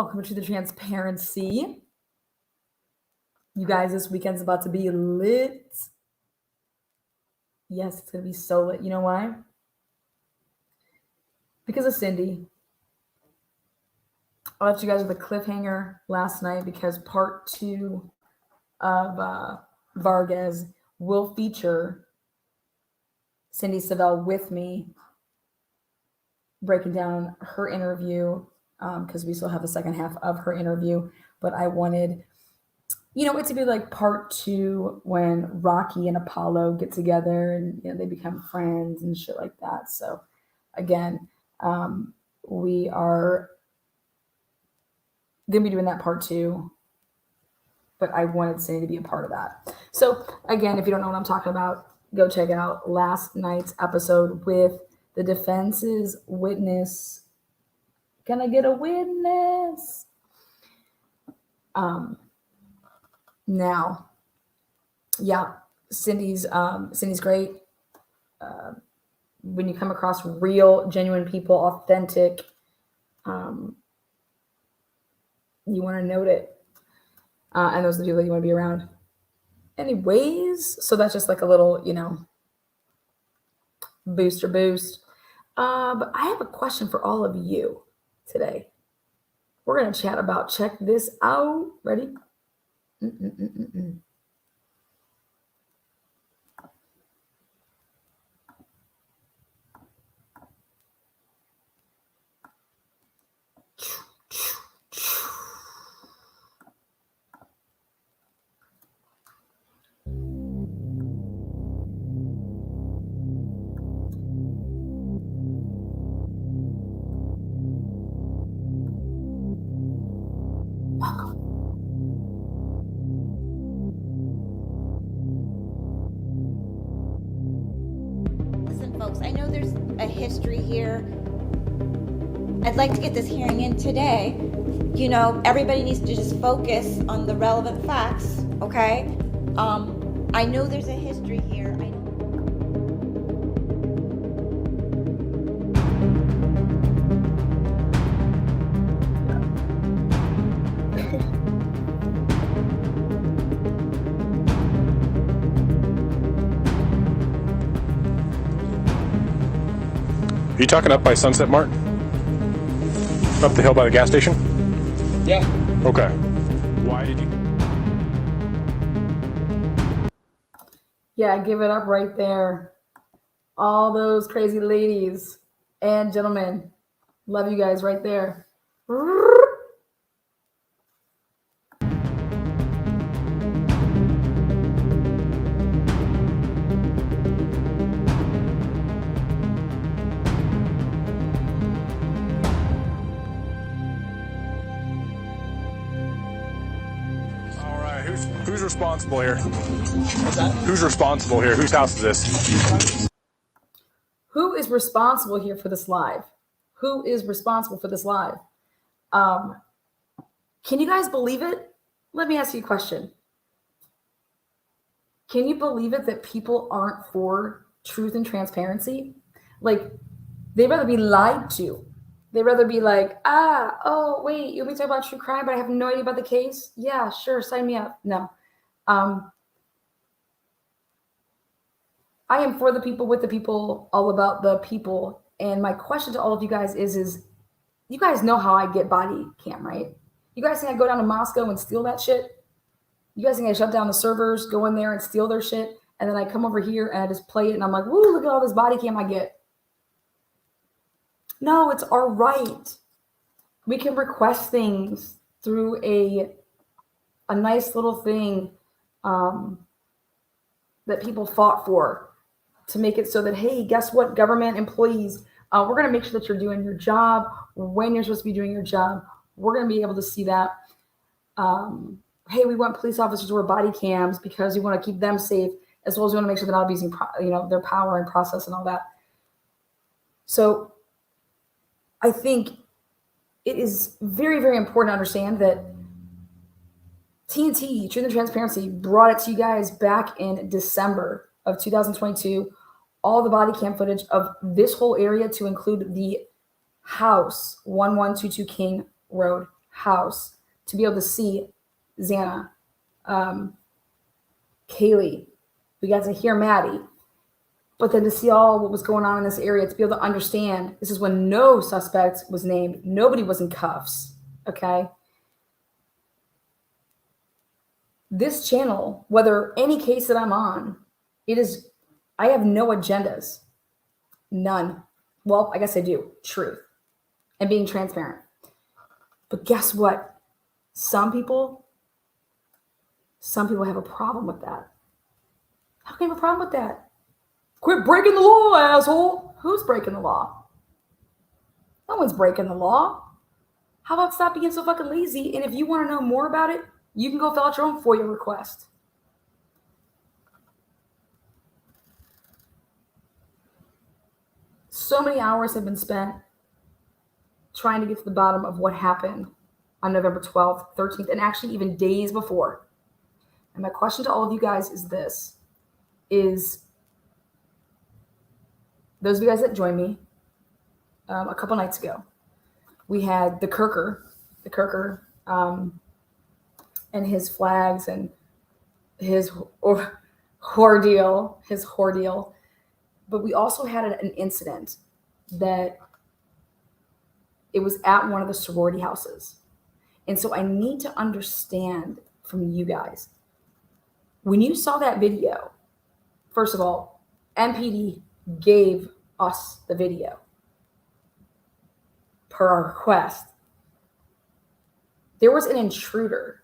welcome to the transparency. You guys, this weekend's about to be lit. Yes, it's going to be so lit. You know why? Because of Cindy. I left you guys with a cliffhanger last night because part 2 of Vargas will feature Cindy Savell with me breaking down her interview because we still have the second half of her interview. But I wanted, it to be like part 2 when Rocky and Apollo get together and they become friends and shit like that. So again, we are going to be doing that part 2, but I wanted Cindy to be a part of that. So again, if you don't know what I'm talking about, go check out last night's episode with the defense's witness. Can I get a witness? Now, yeah, Cindy's great. When you come across real, genuine people, authentic, you want to note it. And those are the people that you want to be around. Anyways, so that's just like a little, boost. But I have a question for all of you today. We're going to chat about, check this out. Ready? Folks, I know there's a history here. I'd like to get this hearing in today. Everybody needs to just focus on the relevant facts, okay? I know there's a history here. Are you talking up by Sunset Mart? Up the hill by the gas station? Yeah. Okay. Why did you? Yeah, give it up right there. All those crazy ladies and gentlemen. Love you guys right there. Who's responsible here? What's that? Who's responsible here? Whose house is this? Who is responsible here for this live? Who is responsible for this live? Can you guys believe it? Let me ask you a question. Can you believe it that people aren't for truth and transparency? Like, they'd rather be lied to. They'd rather be like, oh, wait, you want me to talk about true crime, but I have no idea about the case? Yeah, sure, sign me up. No. I am for the people, with the people, all about the people. And my question to all of you guys is you guys know how I get body cam, right? You guys think I go down to Moscow and steal that shit? You guys think I shut down the servers, go in there and steal their shit, and then I come over here and I just play it and I'm like, woo, look at all this body cam I get. No, it's our right. We can request things through a nice little thing that people fought for to make it so that, hey, guess what, government employees, we're going to make sure that you're doing your job when you're supposed to be doing your job. We're going to be able to see that. Hey, we want police officers to wear body cams because we want to keep them safe, as well as we want to make sure they're not abusing their power and process and all that. So I think it is very, very important to understand that TNT, Truth and Transparency, brought it to you guys back in December of 2022, all the body cam footage of this whole area to include the house, 1122 King Road house to be able to see Xana, Kaylee. We got to hear Maddie. But then to see all what was going on in this area, to be able to understand, this is when no suspect was named. Nobody was in cuffs, okay? This channel, whether any case that I'm on, I have no agendas. None. Well, I guess I do. Truth. And being transparent. But guess what? Some people have a problem with that. How can you have a problem with that? Quit breaking the law, asshole. Who's breaking the law? No one's breaking the law. How about stop being so fucking lazy? And if you want to know more about it, you can go fill out your own FOIA request. So many hours have been spent trying to get to the bottom of what happened on November 12th, 13th, and actually even days before. And my question to all of you guys is this, is those of you guys that joined me a couple nights ago, we had the Kirker, and his flags and his ordeal. But we also had an incident that it was at one of the sorority houses. And so I need to understand from you guys, when you saw that video, first of all, MPD gave us the video per our request. There was an intruder.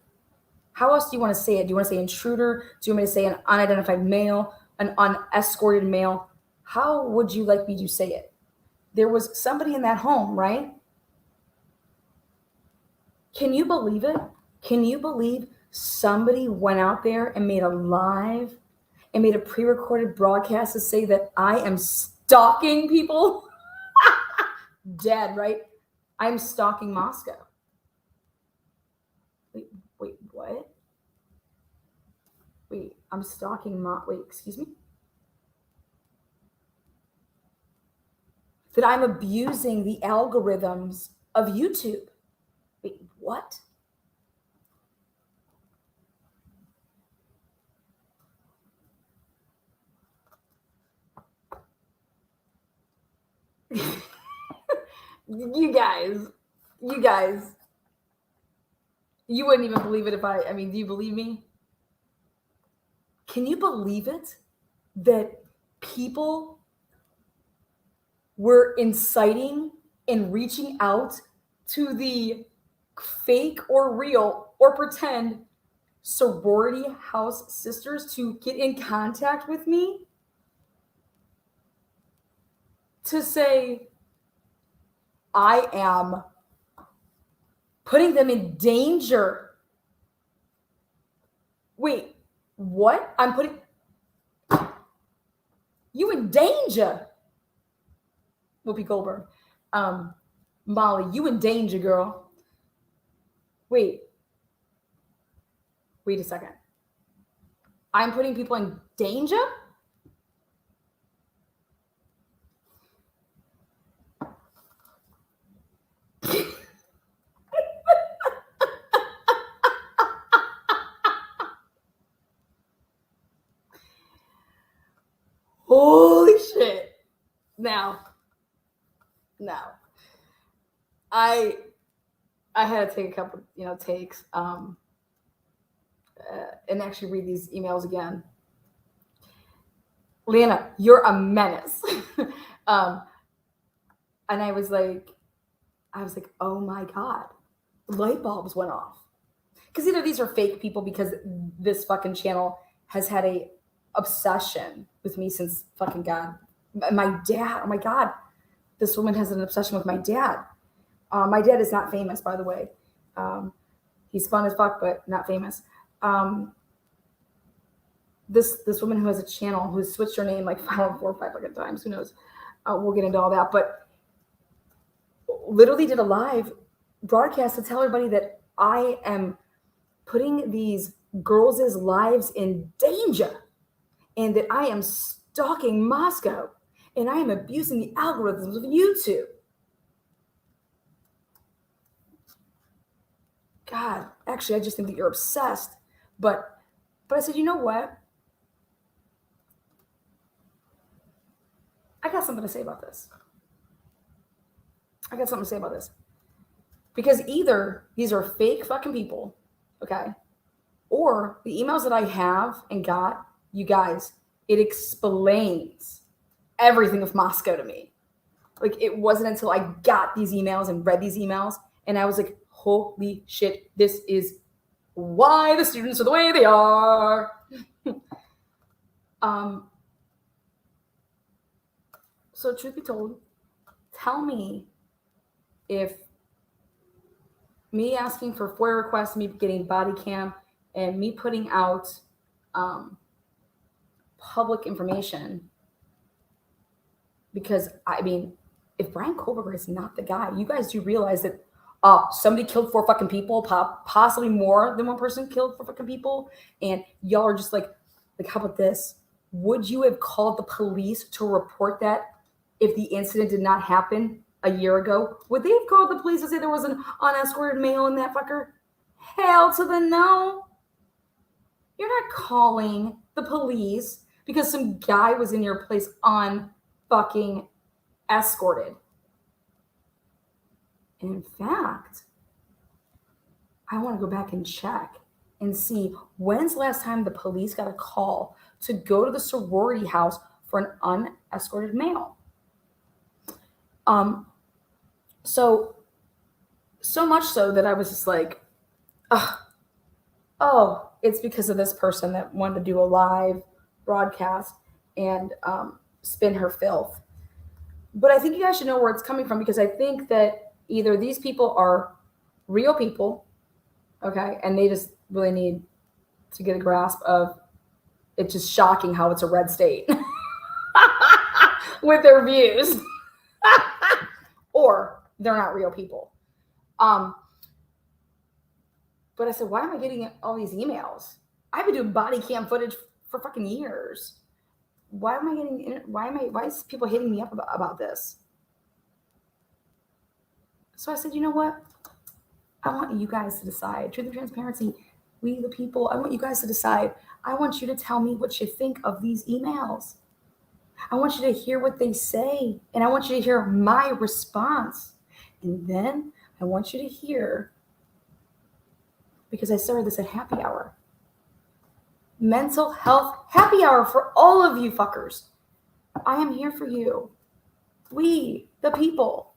How else do you want to say it? Do you want to say intruder? Do you want me to say an unidentified male, an unescorted male? How would you like me to say it? There was somebody in that home, right? Can you believe it? Can you believe somebody went out there and made a live and made a pre-recorded broadcast to say that I am stalking people? Dead, right? I'm stalking Moscow. Wait, what? Wait, I'm stalking wait, excuse me? That I'm abusing the algorithms of YouTube. Wait, what? You guys, you wouldn't even believe it if I mean, do you believe me? Can you believe it that people were inciting and reaching out to the fake or real or pretend sorority house sisters to get in contact with me to say I am putting them in danger? Wait, what? I'm putting you in danger? Whoopi Goldberg. Molly, you in danger, girl. Wait a second. I'm putting people in danger? Holy shit. Now, I had to take a couple, takes, and actually read these emails again. Lana, you're a menace. And I was like, oh my God, light bulbs went off. Because either these are fake people because this fucking channel has had a obsession with me since fucking God. My dad, oh my God, this woman has an obsession with my dad. My dad is not famous, by the way. He's fun as fuck, but not famous. This woman who has a channel who's switched her name like 4 or 5 fucking times. Who knows? We'll get into all that. But literally did a live broadcast to tell everybody that I am putting these girls' lives in danger and that I am stalking Moscow and I am abusing the algorithms of YouTube. God, actually, I just think that you're obsessed. But I said, you know what? I got something to say about this. Because either these are fake fucking people, okay? Or the emails that I have and got, you guys, it explains everything of Moscow to me. Like, it wasn't until I got these emails and read these emails and I was like, holy shit, this is why the students are the way they are. So truth be told, tell me if me asking for FOIA requests, me getting body cam, and me putting out public information, because I mean, if Brian Kohlberger is not the guy, you guys do realize that somebody killed 4 fucking people, possibly more than one person killed 4 fucking people, and y'all are just like, how about this? Would you have called the police to report that if the incident did not happen a year ago? Would they have called the police to say there was an unescorted male in that fucker? Hell to the no. You're not calling the police because some guy was in your place unfucking escorted. In fact, I want to go back and check and see when's the last time the police got a call to go to the sorority house for an unescorted male. So much so that I was just like, oh, it's because of this person that wanted to do a live broadcast and spin her filth. But I think you guys should know where it's coming from, because I think that either these people are real people, okay, and they just really need to get a grasp of it's just shocking how it's a red state with their views, or they're not real people. But I said, why am I getting all these emails? I've been doing body cam footage for fucking years. Why is people hitting me up about this? So I said, you know what? I want you guys to decide. Truth and transparency, we the people, I want you guys to decide. I want you to tell me what you think of these emails. I want you to hear what they say, and I want you to hear my response. And then I want you to hear, because I started this at happy hour, mental health happy hour for all of you fuckers. I am here for you. We, the people.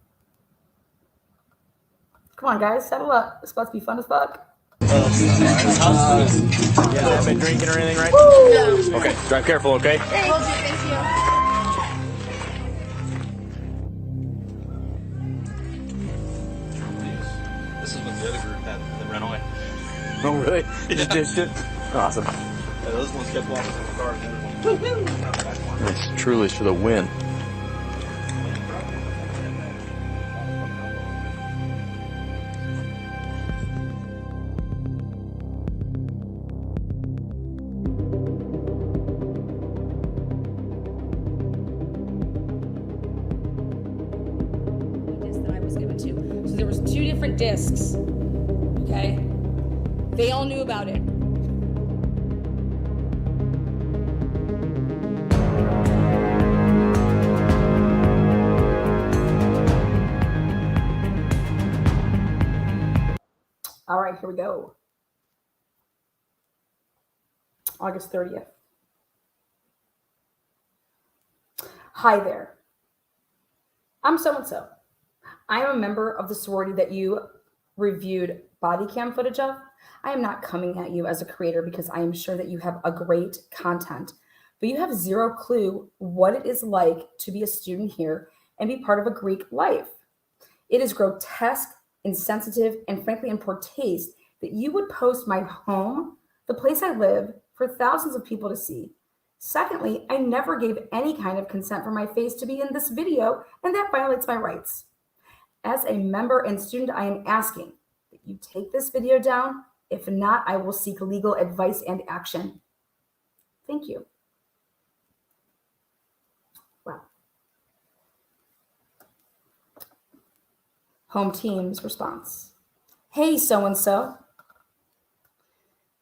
Come on, guys, settle up. It's about to be fun as fuck. Yeah, I've been drinking or anything, right? Woo! Okay, drive careful, okay? Will do, thank you. This is when the other group had the ran away. Oh, really? You just ditched it? Awesome. Yeah, those ones kept walking in the car. It's truly for the win. That I was given to. So there was 2 different discs. Okay? They all knew about it. All right, here we go. August 30th. Hi there. I'm so-and-so. I am a member of the sorority that you reviewed body cam footage of. I am not coming at you as a creator because I am sure that you have a great content, but you have zero clue what it is like to be a student here and be part of a Greek life. It is grotesque, insensitive, and frankly in poor taste that you would post my home, the place I live, for thousands of people to see. Secondly, I never gave any kind of consent for my face to be in this video, and that violates my rights. As a member and student, I am asking that you take this video down. If not, I will seek legal advice and action. Thank you. Wow. Home team's response. Hey, so-and-so.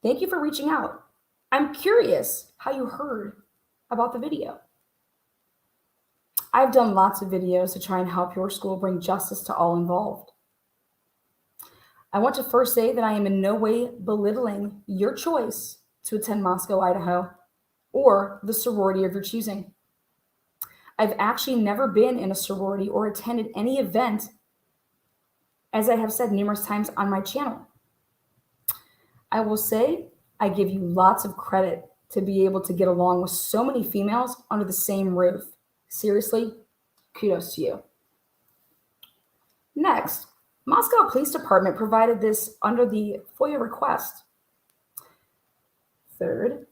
Thank you for reaching out. I'm curious how you heard about the video. I've done lots of videos to try and help your school bring justice to all involved. I want to first say that I am in no way belittling your choice to attend Moscow, Idaho, or the sorority of your choosing. I've actually never been in a sorority or attended any event, as I have said numerous times on my channel. I will say I give you lots of credit to be able to get along with so many females under the same roof. Seriously, kudos to you. Next, Moscow Police Department provided this under the FOIA request. Third,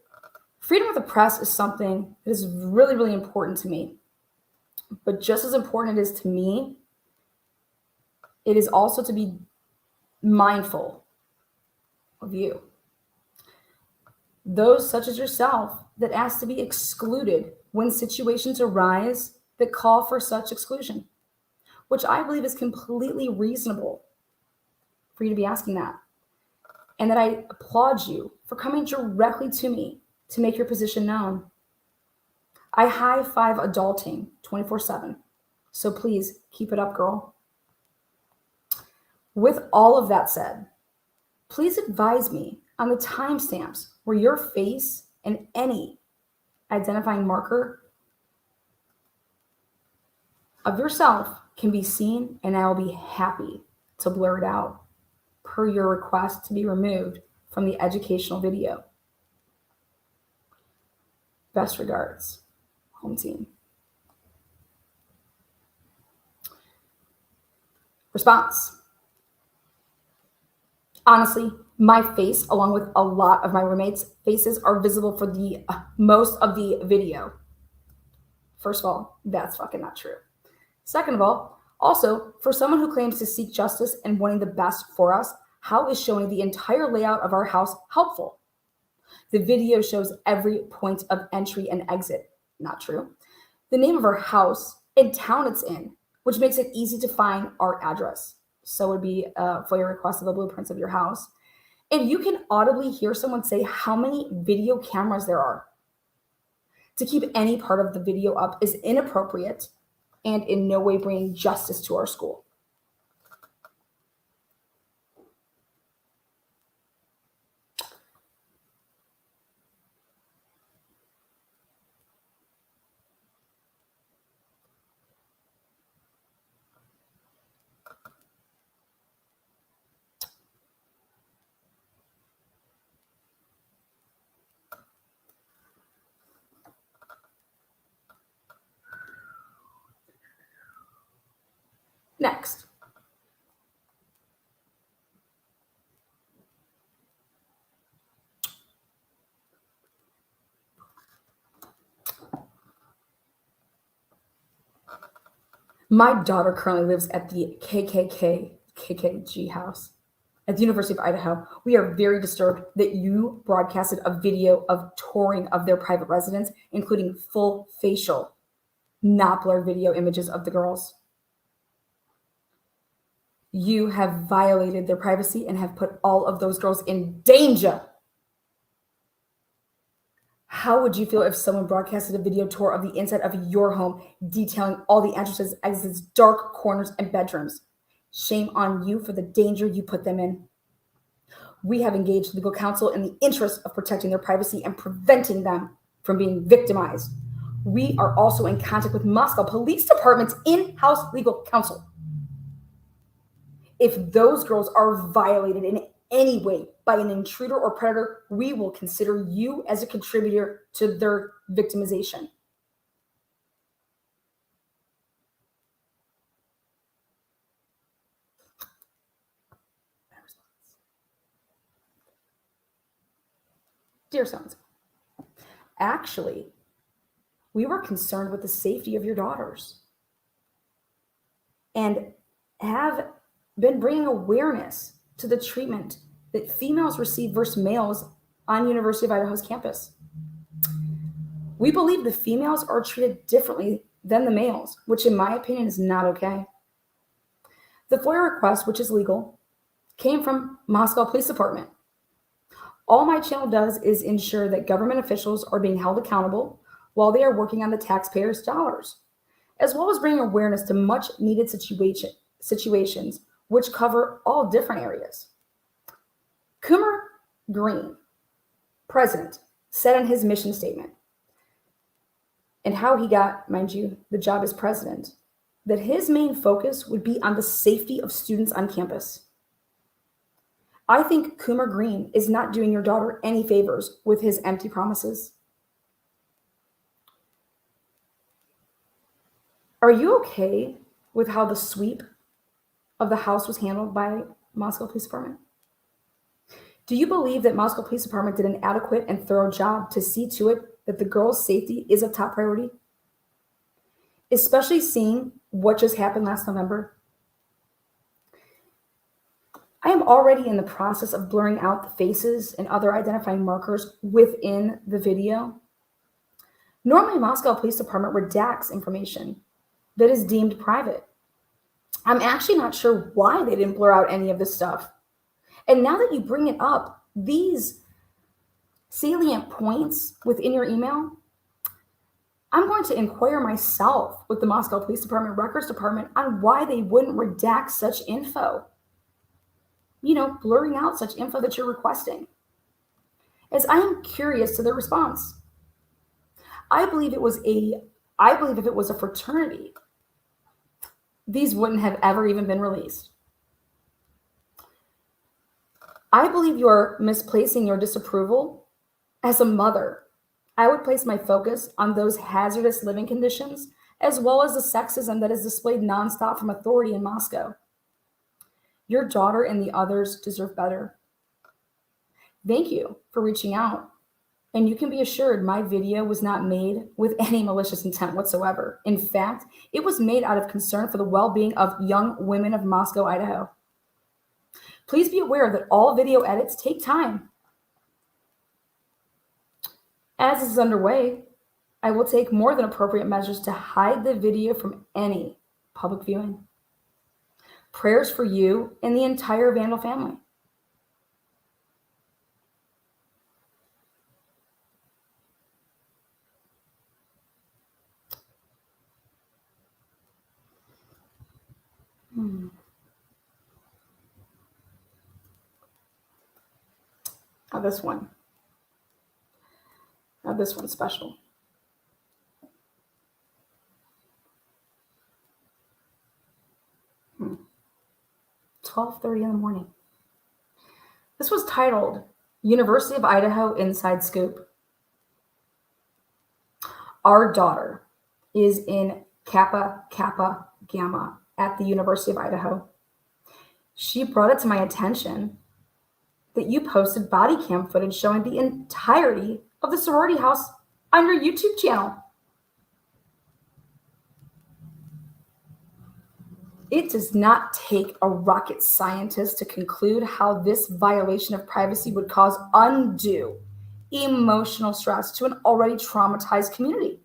freedom of the press is something that is really, really important to me. But just as important it is to me, it is also to be mindful of you. Those such as yourself that ask to be excluded when situations arise that call for such exclusion, which I believe is completely reasonable for you to be asking that. And that I applaud you for coming directly to me to make your position known. I high five adulting 24/7. So please keep it up, girl. With all of that said, please advise me on the timestamps where your face and any identifying marker of yourself can be seen, and I will be happy to blur it out per your request to be removed from the educational video. Best regards, home team. Response. Honestly, my face, along with a lot of my roommates' faces, are visible for the most of the video. First of all, that's fucking not true. Second of all, also, for someone who claims to seek justice and wanting the best for us, how is showing the entire layout of our house helpful? The video shows every point of entry and exit. Not true. The name of our house and town it's in, which makes it easy to find our address. So it would be for your request of the blueprints of your house. And you can audibly hear someone say how many video cameras there are. To keep any part of the video up is inappropriate and in no way bringing justice to our school. Next. My daughter currently lives at the KKG house at the University of Idaho. We are very disturbed that you broadcasted a video of touring of their private residence, including full facial, not blurred video images of the girls. You have violated their privacy and have put all of those girls in danger. How would you feel if someone broadcasted a video tour of the inside of your home, detailing all the entrances, exits, dark corners, and bedrooms? Shame on you for the danger you put them in. We have engaged legal counsel in the interest of protecting their privacy and preventing them from being victimized. We are also in contact with Moscow Police Department's in-house legal counsel. If those girls are violated in any way by an intruder or predator, we will consider you as a contributor to their victimization. Dear sons, actually, we were concerned with the safety of your daughters and have been bringing awareness to the treatment that females receive versus males on University of Idaho's campus. We believe the females are treated differently than the males, which in my opinion is not okay. The FOIA request, which is legal, came from Moscow Police Department. All my channel does is ensure that government officials are being held accountable while they are working on the taxpayers' dollars, as well as bringing awareness to much needed situations which cover all different areas. Coomer Green, president, said in his mission statement, and how he got, mind you, the job as president, that his main focus would be on the safety of students on campus. I think Coomer Green is not doing your daughter any favors with his empty promises. Are you okay with how the sweep of the house was handled by Moscow Police Department? Do you believe that Moscow Police Department did an adequate and thorough job to see to it that the girl's safety is a top priority? Especially seeing what just happened last November. I am already in the process of blurring out the faces and other identifying markers within the video. Normally, Moscow Police Department redacts information that is deemed private. I'm actually not sure why they didn't blur out any of this stuff. And now that you bring it up, these salient points within your email, I'm going to inquire myself with the Moscow Police Department Records Department on why they wouldn't redact such info. Blurring out such info that you're requesting. As I am curious to their response. I believe if it was a fraternity, these wouldn't have ever even been released. I believe you are misplacing your disapproval. As a mother, I would place my focus on those hazardous living conditions, as well as the sexism that is displayed nonstop from authority in Moscow. Your daughter and the others deserve better. Thank you for reaching out. And you can be assured my video was not made with any malicious intent whatsoever. In fact, it was made out of concern for the well-being of young women of Moscow, Idaho. Please be aware that all video edits take time. As this is underway, I will take more than appropriate measures to hide the video from any public viewing. Prayers for you and the entire Vandal family. Now this one. Now this one's special. Hmm. 12:30 in the morning. This was titled University of Idaho Inside Scoop. Our daughter is in Kappa Kappa Gamma at the University of Idaho. She brought it to my attention that you posted body cam footage showing the entirety of the sorority house on your YouTube channel. It does not take a rocket scientist to conclude how this violation of privacy would cause undue emotional stress to an already traumatized community.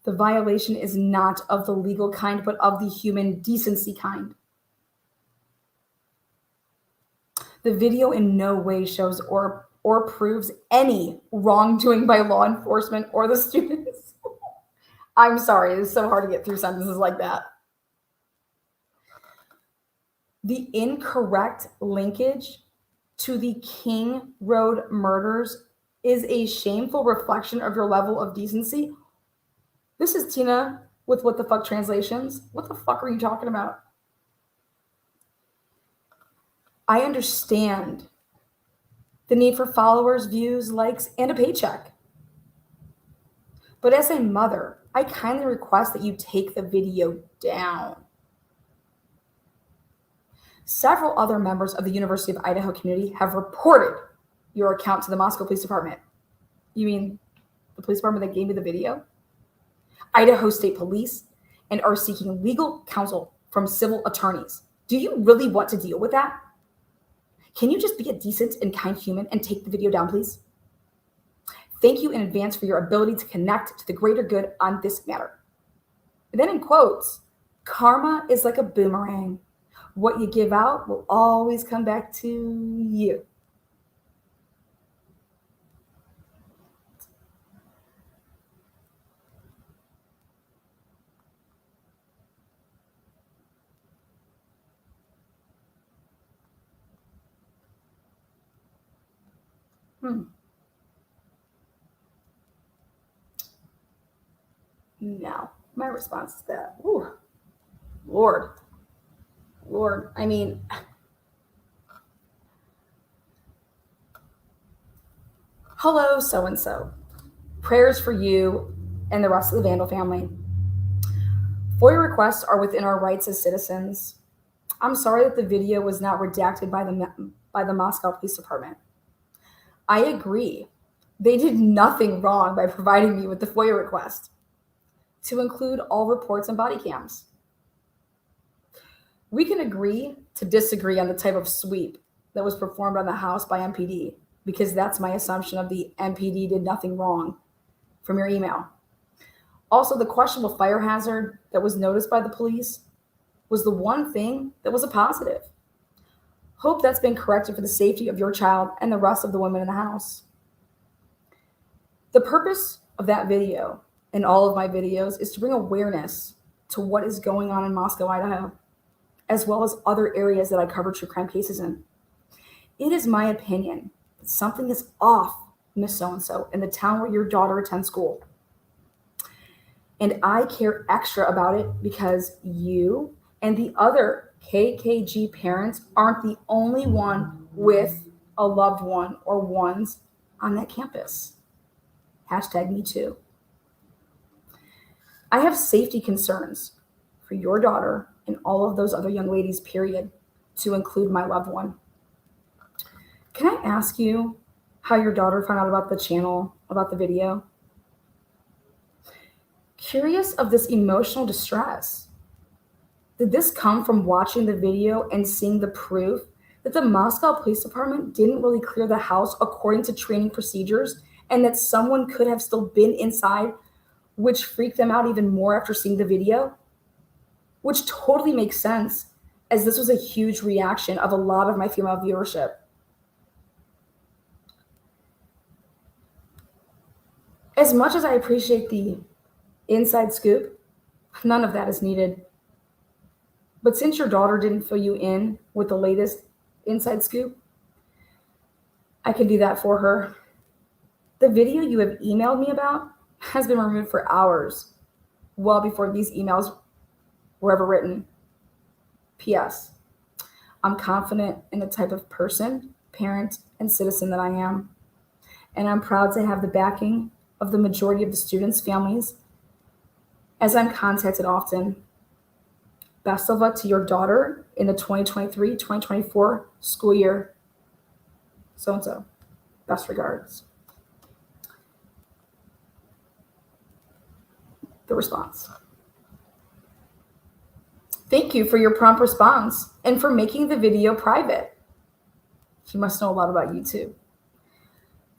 The violation is not of the legal kind, but of the human decency kind. The video in no way shows or proves any wrongdoing by law enforcement or the students. I'm sorry, it's so hard to get through sentences like that. The incorrect linkage to the King Road murders is a shameful reflection of your level of decency. This is Tina with What the Fuck Translations. What the fuck are you talking about? I understand the need for followers, views, likes, and a paycheck. But as a mother, I kindly request that you take the video down. Several other members of the University of Idaho community have reported your account to the Moscow Police Department. You mean the police department that gave me the video? Idaho State Police, and are seeking legal counsel from civil attorneys. Do you really want to deal with that? Can you just be a decent and kind human and take the video down, please? Thank you in advance for your ability to connect to the greater good on this matter. And then in quotes, karma is like a boomerang. What you give out will always come back to you. No, my response to that. Ooh, Lord. I mean, hello, so and so. Prayers for you and the rest of the Vandal family. FOIA requests are within our rights as citizens. I'm sorry that the video was not redacted by the Moscow Police Department. I agree. They did nothing wrong by providing me with the FOIA request to include all reports and body cams. We can agree to disagree on the type of sweep that was performed on the house by MPD, because that's my assumption of the MPD did nothing wrong from your email. Also, the questionable fire hazard that was noticed by the police was the one thing that was a positive. Hope that's been corrected for the safety of your child and the rest of the women in the house. The purpose of that video and all of my videos is to bring awareness to what is going on in Moscow, Idaho, as well as other areas that I cover true crime cases in. It is my opinion that something is off, Miss So-and-so, in the town where your daughter attends school. And I care extra about it because you and the other KKG parents aren't the only one with a loved one or ones on that campus. #MeToo. I have safety concerns for your daughter and all of those other young ladies, period, to include my loved one. Can I ask you how your daughter found out about the channel, about the video? Curious of this emotional distress. Did this come from watching the video and seeing the proof that the Moscow Police Department didn't really clear the house according to training procedures and that someone could have still been inside, which freaked them out even more after seeing the video? Which totally makes sense, as this was a huge reaction of a lot of my female viewership. As much as I appreciate the inside scoop, none of that is needed. But since your daughter didn't fill you in with the latest inside scoop, I can do that for her. The video you have emailed me about has been removed for hours, well before these emails were ever written. P.S. I'm confident in the type of person, parent, and citizen that I am, and I'm proud to have the backing of the majority of the students' families, as I'm contacted often. Best of luck to your daughter in the 2023-2024 school year. So-and-so. Best regards. The response. Thank you for your prompt response and for making the video private. She must know a lot about you too.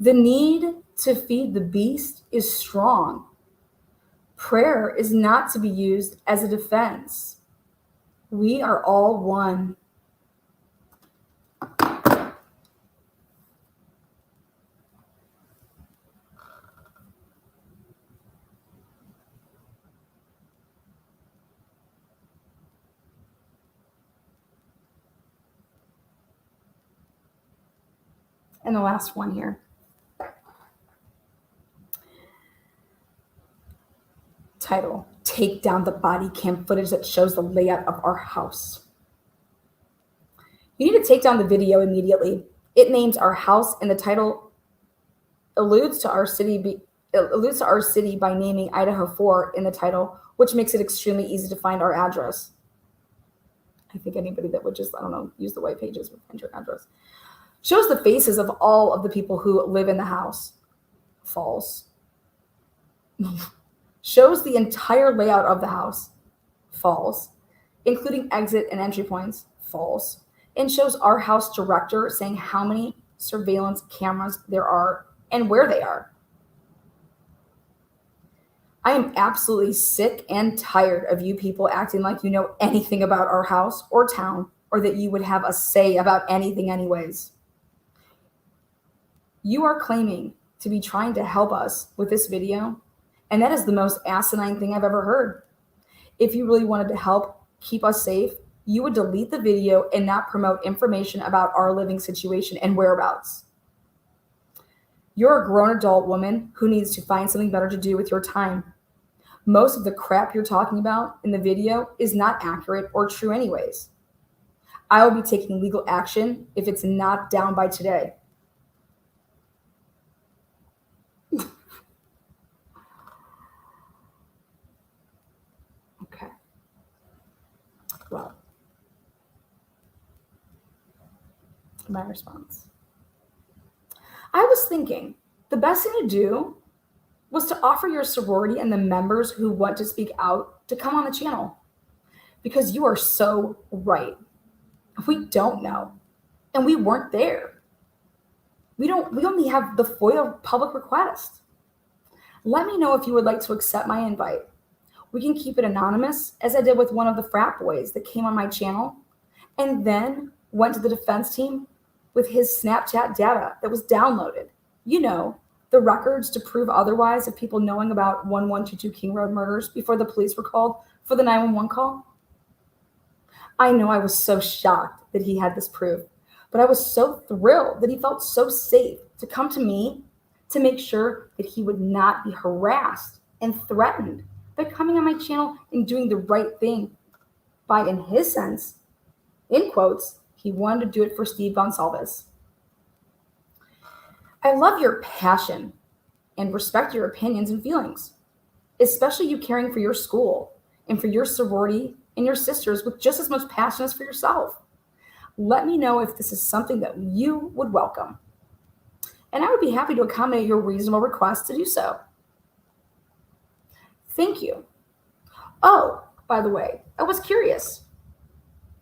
The need to feed the beast is strong. Prayer is not to be used as a defense. We are all one. And the last one here. Title: Take down the body cam footage that shows the layout of our house. You need to take down the video immediately. It names our house, and the title alludes to our city by naming Idaho4 in the title, which makes it extremely easy to find our address. I think anybody that would just, use the white pages would find your address. Shows the faces of all of the people who live in the house. False. Shows the entire layout of the house. False. Including exit and entry points. False. And shows our house director saying how many surveillance cameras there are and where they are. I am absolutely sick and tired of you people acting like you know anything about our house or town, or that you would have a say about anything anyways. You are claiming to be trying to help us with this video, and that is the most asinine thing I've ever heard. If you really wanted to help keep us safe, you would delete the video and not promote information about our living situation and whereabouts. You're a grown adult woman who needs to find something better to do with your time. Most of the crap you're talking about in the video is not accurate or true anyways. I will be taking legal action if it's not down by today. Okay. Well, my response. I was thinking the best thing to do was to offer your sorority and the members who want to speak out to come on the channel. Because you are so right. We don't know. And we weren't there. We only have the FOIA public request. Let me know if you would like to accept my invite. We can keep it anonymous, as I did with one of the frat boys that came on my channel and then went to the defense team with his Snapchat data that was downloaded. You know, the records to prove otherwise of people knowing about 1122 King Road murders before the police were called for the 911 call. I know I was so shocked that he had this proof, but I was so thrilled that he felt so safe to come to me to make sure that he would not be harassed and threatened by coming on my channel and doing the right thing by, in his sense, in quotes, he wanted to do it for Steve Gonsalves. I love your passion and respect your opinions and feelings, especially you caring for your school and for your sorority and your sisters with just as much passion as for yourself. Let me know if this is something that you would welcome. And I would be happy to accommodate your reasonable request to do so. Thank you. Oh, by the way, I was curious.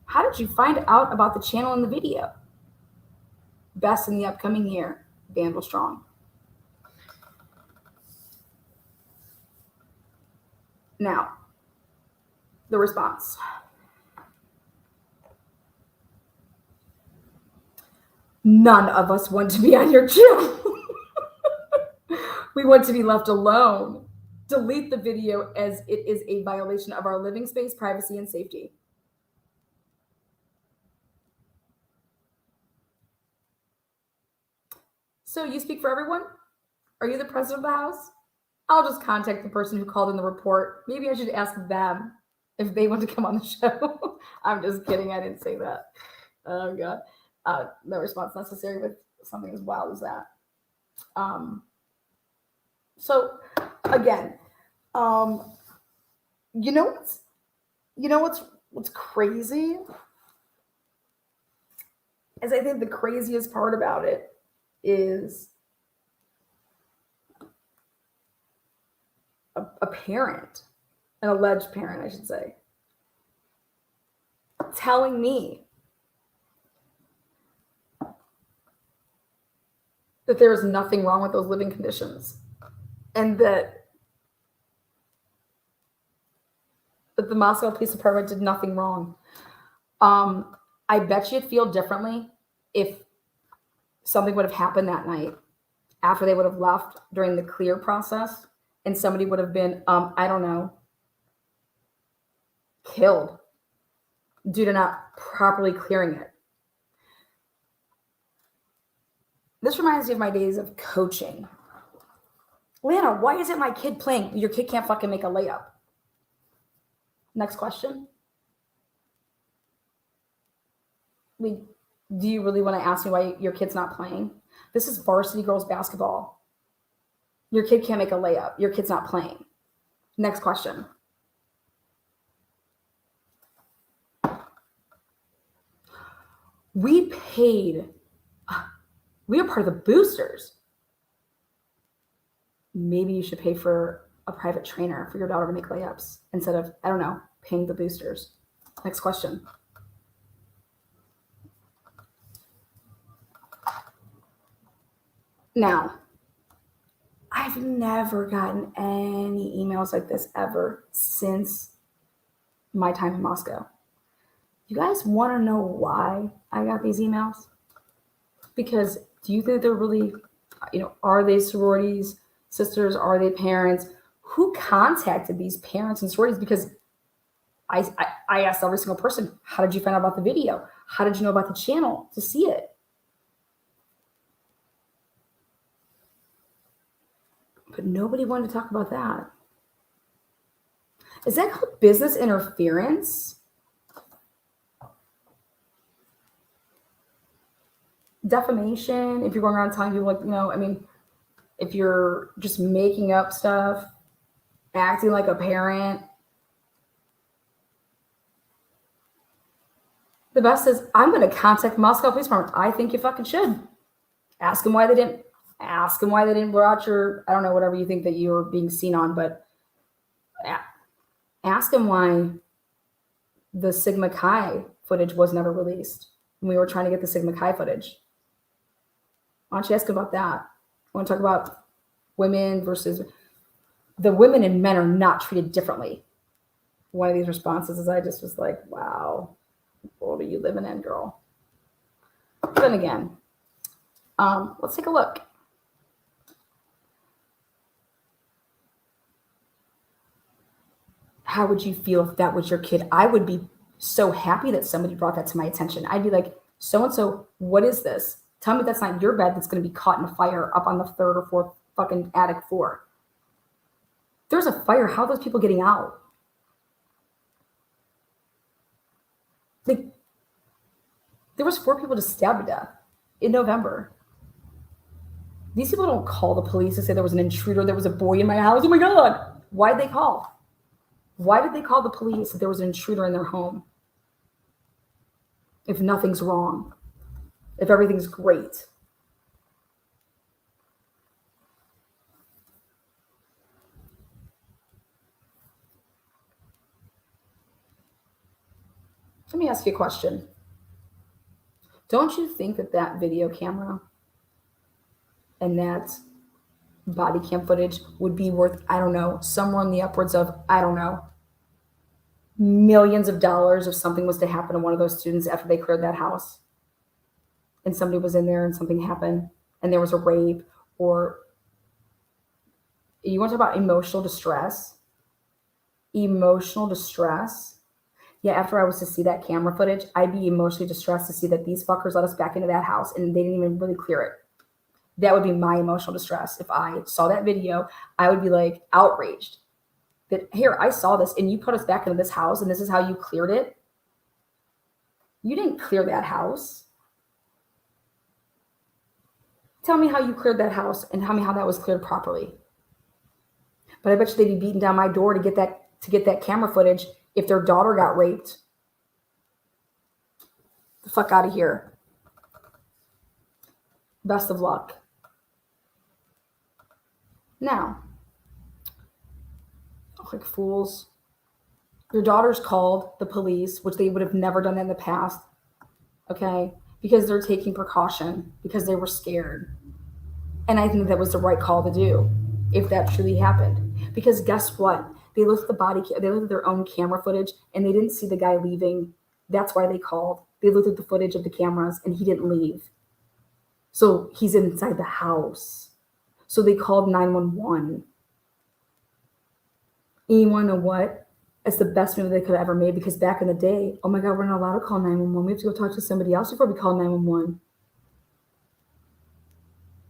How did you find out about the channel and the video? Best in the upcoming year, Vandal Strong. Now, the response. None of us want to be on your channel. We want to be left alone. Delete the video as it is a violation of our living space, privacy, and safety. So you speak for everyone? Are you the president of the House? I'll just contact the person who called in the report. Maybe I should ask them if they want to come on the show. I'm just kidding. I didn't say that. Oh, God. No response necessary with something as wild as that. So again, you know what's crazy is I think the craziest part about it is a parent, an alleged parent, I should say, telling me that there is nothing wrong with those living conditions and that the Moscow Police Department did nothing wrong. I bet you'd feel differently if something would have happened that night after they would have left during the clear process and somebody would have been, I don't know, killed due to not properly clearing it. This reminds me of my days of coaching. Lana, why isn't my kid playing? Your kid can't fucking make a layup. Next question. Do you really want to ask me why your kid's not playing? This is varsity girls basketball. Your kid can't make a layup. Your kid's not playing. Next question. We are part of the boosters. Maybe you should pay for a private trainer for your daughter to make layups instead of, I don't know, paying the boosters. Next question. Now, I've never gotten any emails like this ever since my time in Moscow. You guys want to know why I got these emails? Because do you think they're really, are they sororities, sisters? Are they parents? Who contacted these parents and sororities? Because I asked every single person, how did you find out about the video? How did you know about the channel to see it? But nobody wanted to talk about that. Is that called business interference? Defamation? If you're going around telling people, like, I mean, if you're just making up stuff, acting like a parent. The best is, I'm going to contact Moscow Police Department. I think you fucking should. Ask them why they didn't blur out your, I don't know, whatever you think that you're being seen on, but ask them why the Sigma Chi footage was never released when we were trying to get the Sigma Chi footage. Why don't you ask about that? I want to talk about women versus the women and men are not treated differently. One of these responses is, I just was like, wow, what world are you living in, girl? But then again, let's take a look. How would you feel if that was your kid? I would be so happy that somebody brought that to my attention. I'd be like, so-and-so, what is this? Tell me that's not your bed that's going to be caught in a fire up on the 3rd or 4th fucking attic floor. There's a fire. How are those people getting out? Like, there was 4 people just stabbed to death in November. These people don't call the police and say there was an intruder, there was a boy in my house. Oh my God. Why'd they call? Why did they call the police if there was an intruder in their home? If nothing's wrong, if everything's great. Let me ask you a question. Don't you think that that video camera and that body cam footage would be worth, I don't know, somewhere in the upwards of, I don't know, millions of dollars if something was to happen to one of those students after they cleared that house and somebody was in there and something happened and there was a rape? Or you want to talk about emotional distress? Emotional distress. Yeah, after I was to see that camera footage, I'd be emotionally distressed to see that these fuckers let us back into that house and they didn't even really clear it. That would be my emotional distress. If I saw that video, I would be like outraged that, here, I saw this and you put us back into this house and this is how you cleared it. You didn't clear that house. Tell me how you cleared that house and tell me how that was cleared properly. But I bet you they'd be beating down my door to get that camera footage if their daughter got raped. The fuck out of here. Best of luck. Now, like fools, your daughter's called the police, which they would have never done that in the past, okay? Because they're taking precaution, because they were scared. And I think that was the right call to do, if that truly happened. Because guess what? They looked at they looked at their own camera footage, and they didn't see the guy leaving. That's why they called. They looked at the footage of the cameras, and he didn't leave. So he's inside the house. So they called 911. And you want to know what? It's the best move they could have ever made, because back in the day, oh my God, we're not allowed to call 911. We have to go talk to somebody else before we call 911.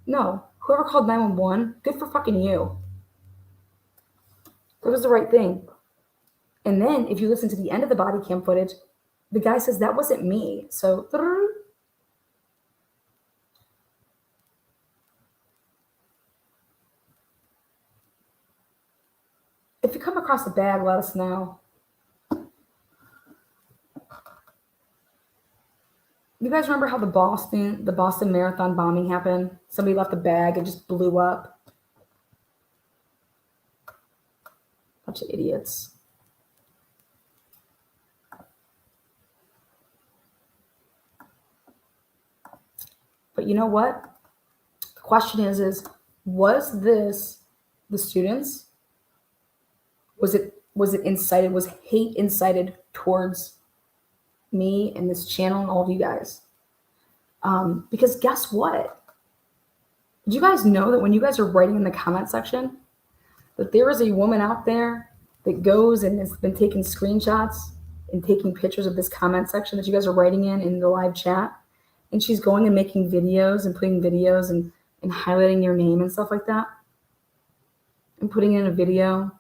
No, whoever called 911, good for fucking you. That was the right thing. And then if you listen to the end of the body cam footage, the guy says, that wasn't me. So, if you come across a bag, let us know. You guys remember how the Boston Marathon bombing happened? Somebody left a bag and just blew up. Bunch of idiots. But you know what? The question is was this the students? Was it incited? Was hate incited towards me and this channel and all of you guys? Because guess what? Did you guys know that when you guys are writing in the comment section, that there is a woman out there that goes and has been taking screenshots and taking pictures of this comment section that you guys are writing in the live chat, and she's going and making videos and putting videos and highlighting your name and stuff like that? and putting in a video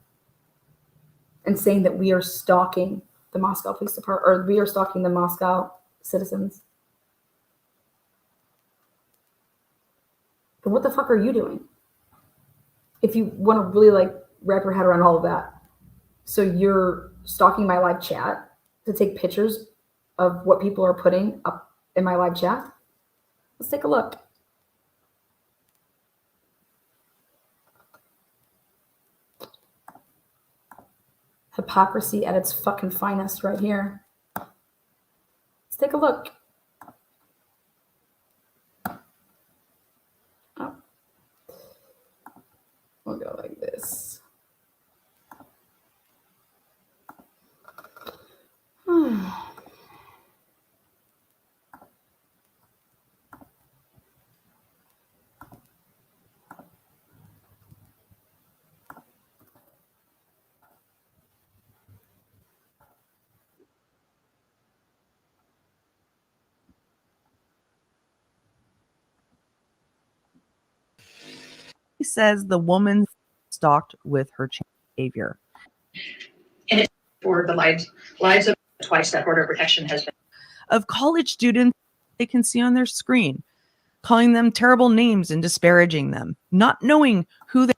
and saying that we are stalking the Moscow Police Department, or we are stalking the Moscow citizens. Then what the fuck are you doing? If you want to really like wrap your head around all of that. So you're stalking my live chat to take pictures of what people are putting up in my live chat? Let's take a look. Hypocrisy at its fucking finest right here. Let's take a look. Oh. We'll go like this. He says the woman stalked with her behavior. And it's for the lives of twice that border protection has been. Of college students they can see on their screen, calling them terrible names and disparaging them, not knowing who they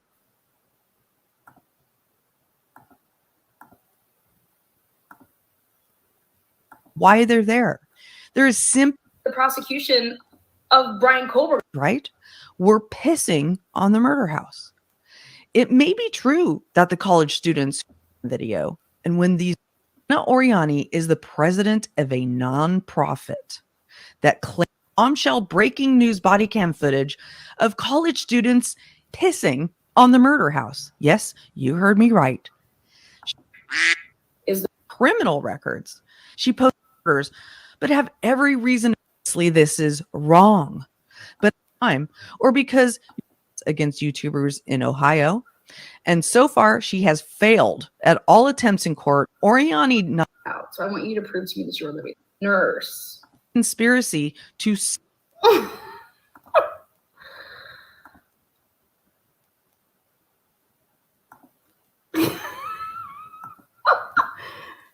why they're there. There is simply The prosecution of Brian Colbert. right? We're pissing on the murder house. It may be true that the college students video, and when these Oriani is the president of a nonprofit that claims bombshell breaking news body cam footage of college students pissing on the murder house. Yes, you heard me right. Is the criminal records. She posts orders, but have every reason to say this is wrong. But time or because against YouTubers in Ohio. And so far, she has failed at all attempts in court. Oriani not out. So I want you to prove to me that you're a living nurse. conspiracy to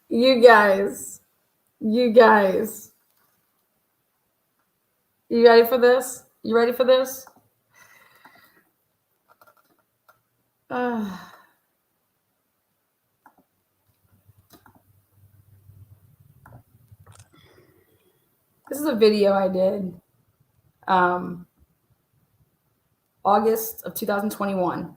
You guys. You ready for this? You ready for this? This is a video I did August of 2021.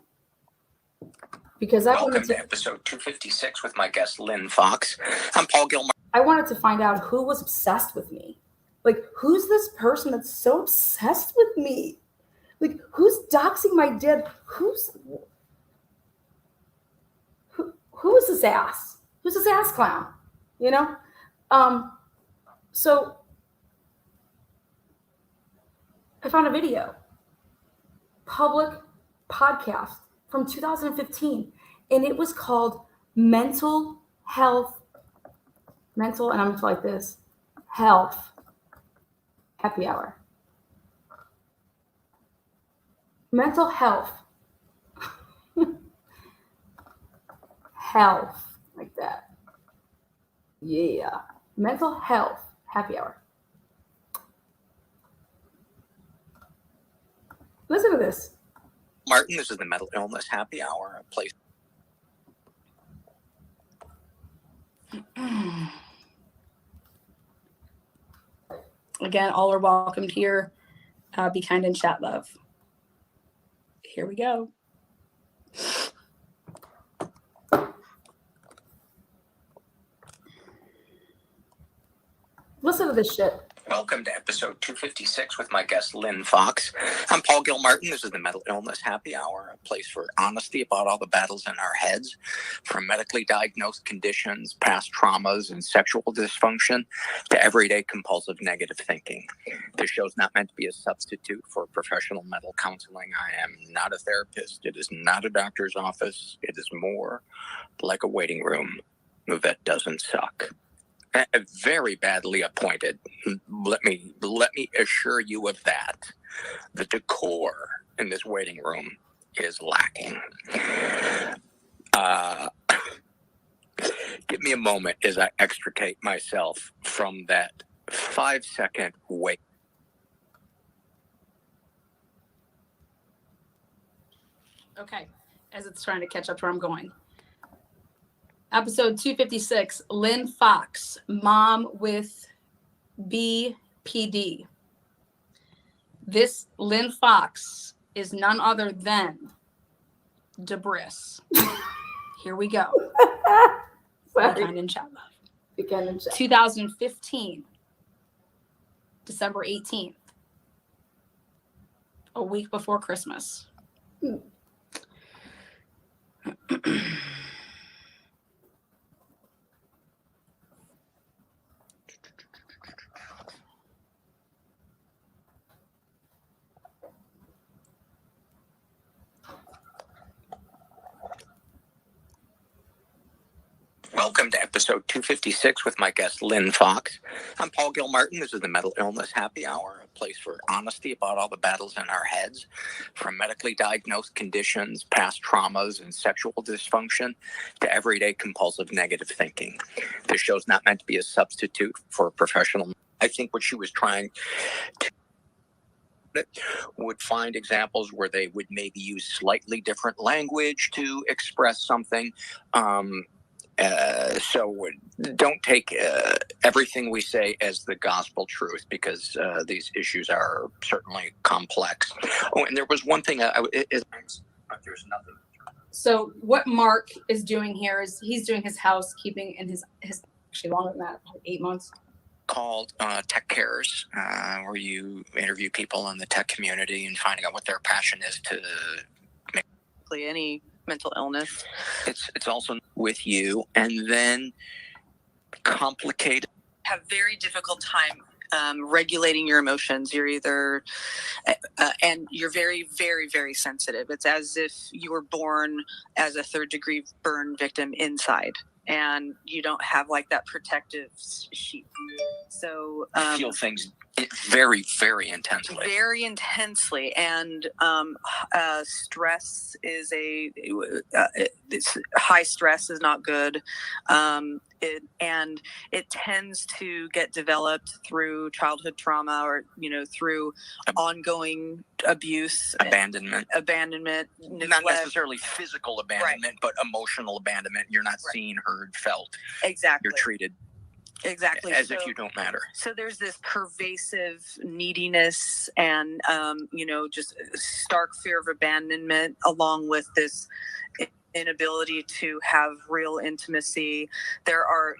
Because Welcome to episode 256 with my guest Lynn Fox. I'm Paul Gilmar. I wanted to find out who was obsessed with me. Like, who's this person that's so obsessed with me? Like, who's doxing my dad? Who is this ass? Who's this ass clown? You know? So I found a video, public podcast from 2015, and it was called Mental, and I'm going to like this, Health Happy Hour. Mental health. Health, like that. Yeah. Mental health happy hour. Listen to this. Martin, this is the Mental Illness Happy Hour, a place. Again, all are welcomed here. Be kind and chat love. Here we go. Listen to this shit. Welcome to episode 256 with my guest Lynn Fox. I'm Paul Gilmartin. This is the Mental Illness Happy Hour, a place for honesty about all the battles in our heads, from medically diagnosed conditions, past traumas, and sexual dysfunction, to everyday compulsive negative thinking. This show's not meant to be a substitute for professional mental counseling. I am not a therapist. It is not a doctor's office. It is more like a waiting room that doesn't suck. Very badly appointed. Let me assure you of that. The decor in this waiting room is lacking. Give me a moment as I extricate myself from that 5-second wait. Okay, as it's trying to catch up to where I'm going. Episode 256, Lynn Fox, mom with BPD. This Lynn Fox is none other than Debris. Here we go. Sorry. Kind and chat love. Begin and chat. 2015, December 18th, a week before Christmas. Welcome to episode 256 with my guest, Lynn Fox. I'm Paul Gilmartin. This is the Mental Illness Happy Hour, a place for honesty about all the battles in our heads, from medically diagnosed conditions, past traumas, and sexual dysfunction, to everyday compulsive negative thinking. This show's not meant to be a substitute for a professional. I think what she was trying to would find examples where they would maybe use slightly different language to express something. So don't take everything we say as the gospel truth, because these issues are certainly complex. Oh, and there was one thing, there's nothing. So what Mark is doing here is he's doing his housekeeping in his actually longer than that, like 8 months. Called Tech Cares, where you interview people in the tech community and finding out what their passion is to make any mental illness. It's also with you, and then complicated. Have very difficult time regulating your emotions. You're either and you're very, very, very sensitive. It's as if you were born as a 3rd-degree burn victim inside, and you don't have like that protective sheet. So feel things very, very intensely. Very intensely, and stress is high stress is not good. It tends to get developed through childhood trauma, or through ongoing abuse, abandonment, neglect. Not necessarily physical abandonment, right, but emotional abandonment. You're not seen, heard, felt. Exactly. You're treated exactly as if you don't matter. So there's this pervasive neediness and just stark fear of abandonment, along with this inability to have real intimacy. There are,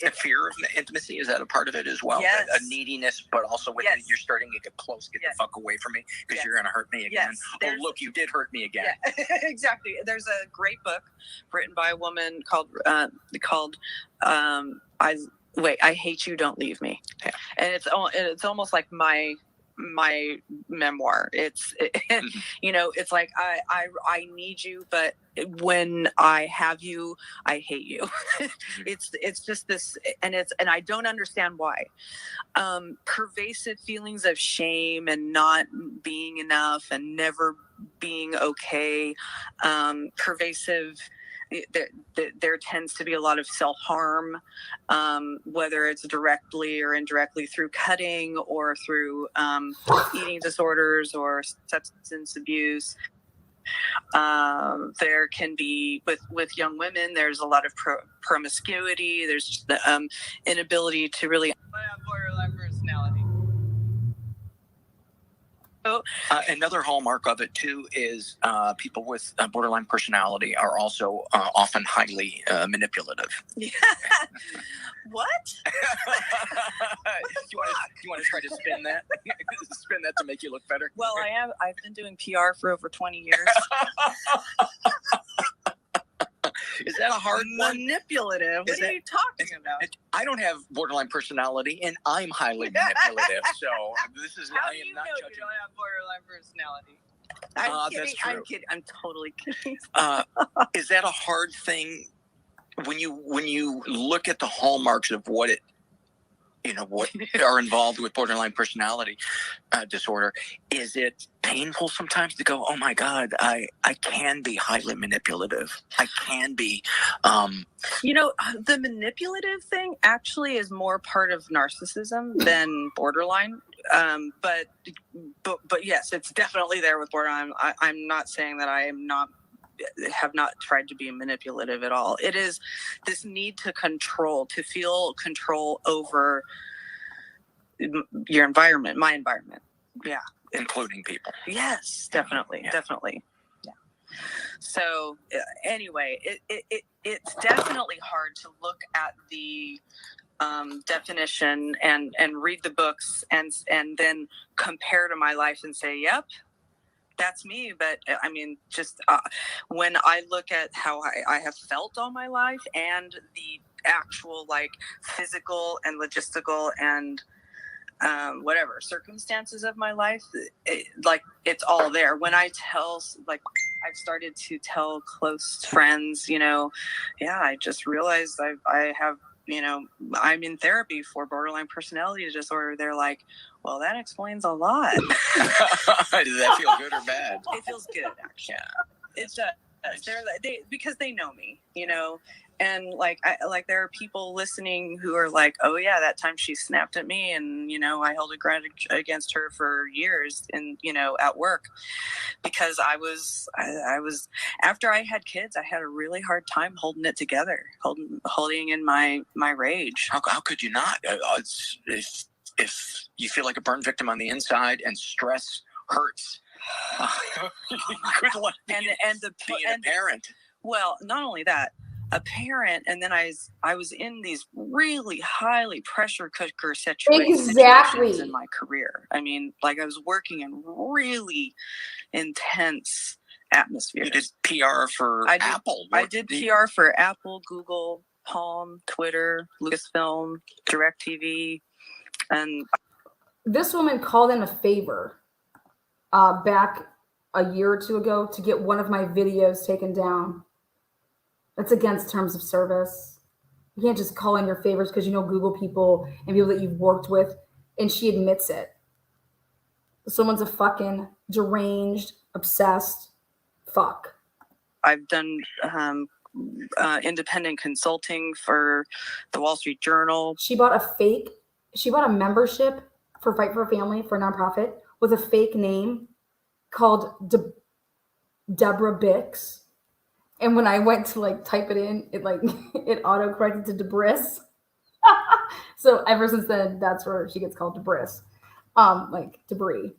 a fear of intimacy. Is that a part of it as well? Yes. A neediness, but also with Yes. you're starting to get close. Get Yes. the fuck away from me, because Yes. you're going to hurt me again. Yes. Oh, look, you did hurt me again. Yeah, exactly. There's a great book written by a woman called I Hate You, Don't Leave Me. Yeah. And it's almost like my memoir. It's it's like I need you, but when I have you, I hate you. It's just this, and I don't understand why. Pervasive feelings of shame and not being enough and never being okay. Pervasive. There tends to be a lot of self-harm, whether it's directly or indirectly through cutting or through eating disorders or substance abuse. There can be, with young women, there's a lot of promiscuity. There's the inability to really borderline personality. Another hallmark of it too is people with borderline personality are also often highly manipulative. Yeah. What? You want to try to spin that? Spin that to make you look better? Well, I've been doing PR for over 20 years. Is that a hard one? Manipulative? What are you talking about? I don't have borderline personality, and I'm highly manipulative. So this is. How I do am you not know judging. you don't have borderline personality? I'm kidding. That's true. I'm kidding. I'm totally kidding. Is that a hard thing when you look at the hallmarks of what are involved with borderline personality disorder? Is it painful sometimes to go, oh my God, I can be highly manipulative. I can be, the manipulative thing actually is more part of narcissism than borderline. But yes, it's definitely there with borderline. I'm not saying that have not tried to be manipulative at all. It is this need to feel control over your environment, my environment. Yeah. Including people. Yes, definitely. Yeah. Definitely. Yeah. So anyway, it's definitely hard to look at the definition and read the books and then compare to my life and say, yep, that's me. But I mean, just when I look at how I have felt all my life and the actual like physical and logistical and whatever circumstances of my life, it's all there. When I tell, like, I've started to tell close friends, I just realized I have, I'm in therapy for borderline personality disorder. They're like, well, that explains a lot. Does that feel good or bad? It feels good, actually. Yeah. It does. Because they know me, and there are people listening who are like, oh yeah, that time she snapped at me and I held a grudge against her for years and at work because I was after I had kids, I had a really hard time holding it together, holding in my rage. How could you not? If you feel like a burn victim on the inside and stress hurts, good luck being a parent. Well, not only that, a parent, and then I was in these really highly pressure cooker situations in my career. I mean, like I was working in really intense atmospheres. You did PR for Apple. I did PR for Apple, Google, Palm, Twitter, Lucasfilm, DirecTV, and this woman called in a favor back a year or two ago to get one of my videos taken down. That's against terms of service. You can't just call in your favors because Google people and people that you've worked with, and she admits it. Someone's a fucking deranged, obsessed fuck. I've done independent consulting for the Wall Street Journal. She bought a membership for Fight for a Family, for a nonprofit, with a fake name called Deborah Bix. And when I went to type it in, it auto corrected to Debris. So ever since then, that's where she gets called Debris, like debris.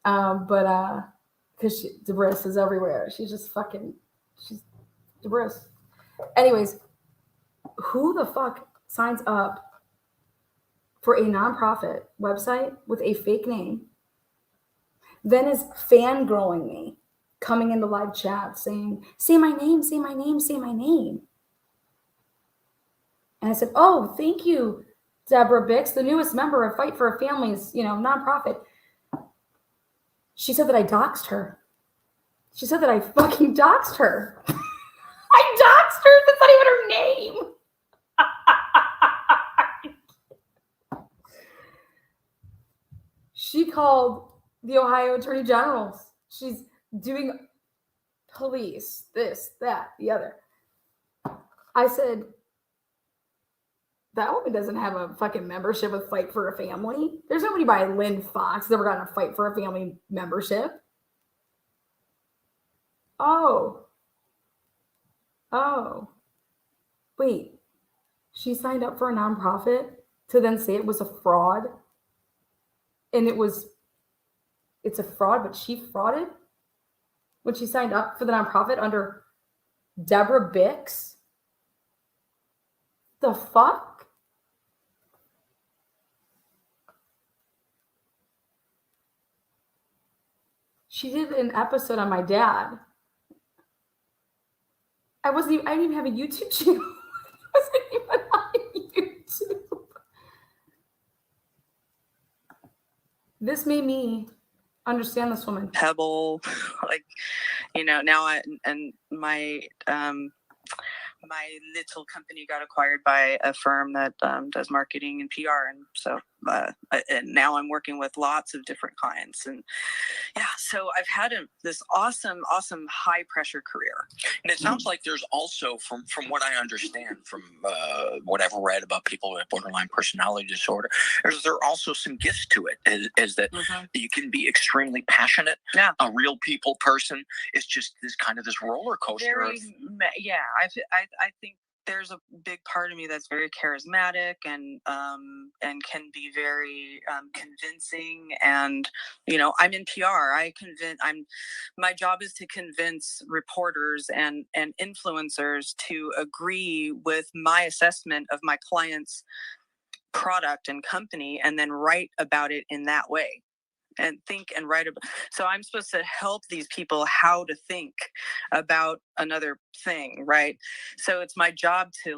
But because Debris is everywhere, she's Debris. Anyways, who the fuck signs up for a nonprofit website with a fake name, then is fangirling me, coming into live chat saying, say my name, say my name, say my name. And I said, oh, thank you, Deborah Bix, the newest member of Fight for a Family's, nonprofit. She said that I doxed her. She said that I fucking doxed her. I doxed her. That's not even her name. She called the Ohio Attorney General. She's doing police, this, that, the other. I said, that woman doesn't have a fucking membership with Fight for a Family. There's nobody by Lynn Fox that ever got a Fight for a Family membership. Oh. Wait. She signed up for a nonprofit to then say it was a fraud. And it's a fraud, but she frauded when she signed up for the nonprofit under Deborah Bix. The fuck? She did an episode on my dad. I didn't even have a YouTube channel. I wasn't even on YouTube. This made me understand this woman. Pebble, now my little company got acquired by a firm that does marketing and PR, and so and now I'm working with lots of different clients, and yeah, so I've had this awesome high pressure career. And it sounds like there's also, from what I understand, from what I've read about people with borderline personality disorder, there are also some gifts to it, is that you can be extremely passionate, a real people person. It's just this kind of this roller coaster. I think there's a big part of me that's very charismatic and can be very convincing. And I'm in PR. My job is to convince reporters and influencers to agree with my assessment of my client's product and company, and then write about it in that way. And think and write about. So I'm supposed to help these people how to think about another thing, right? So it's my job to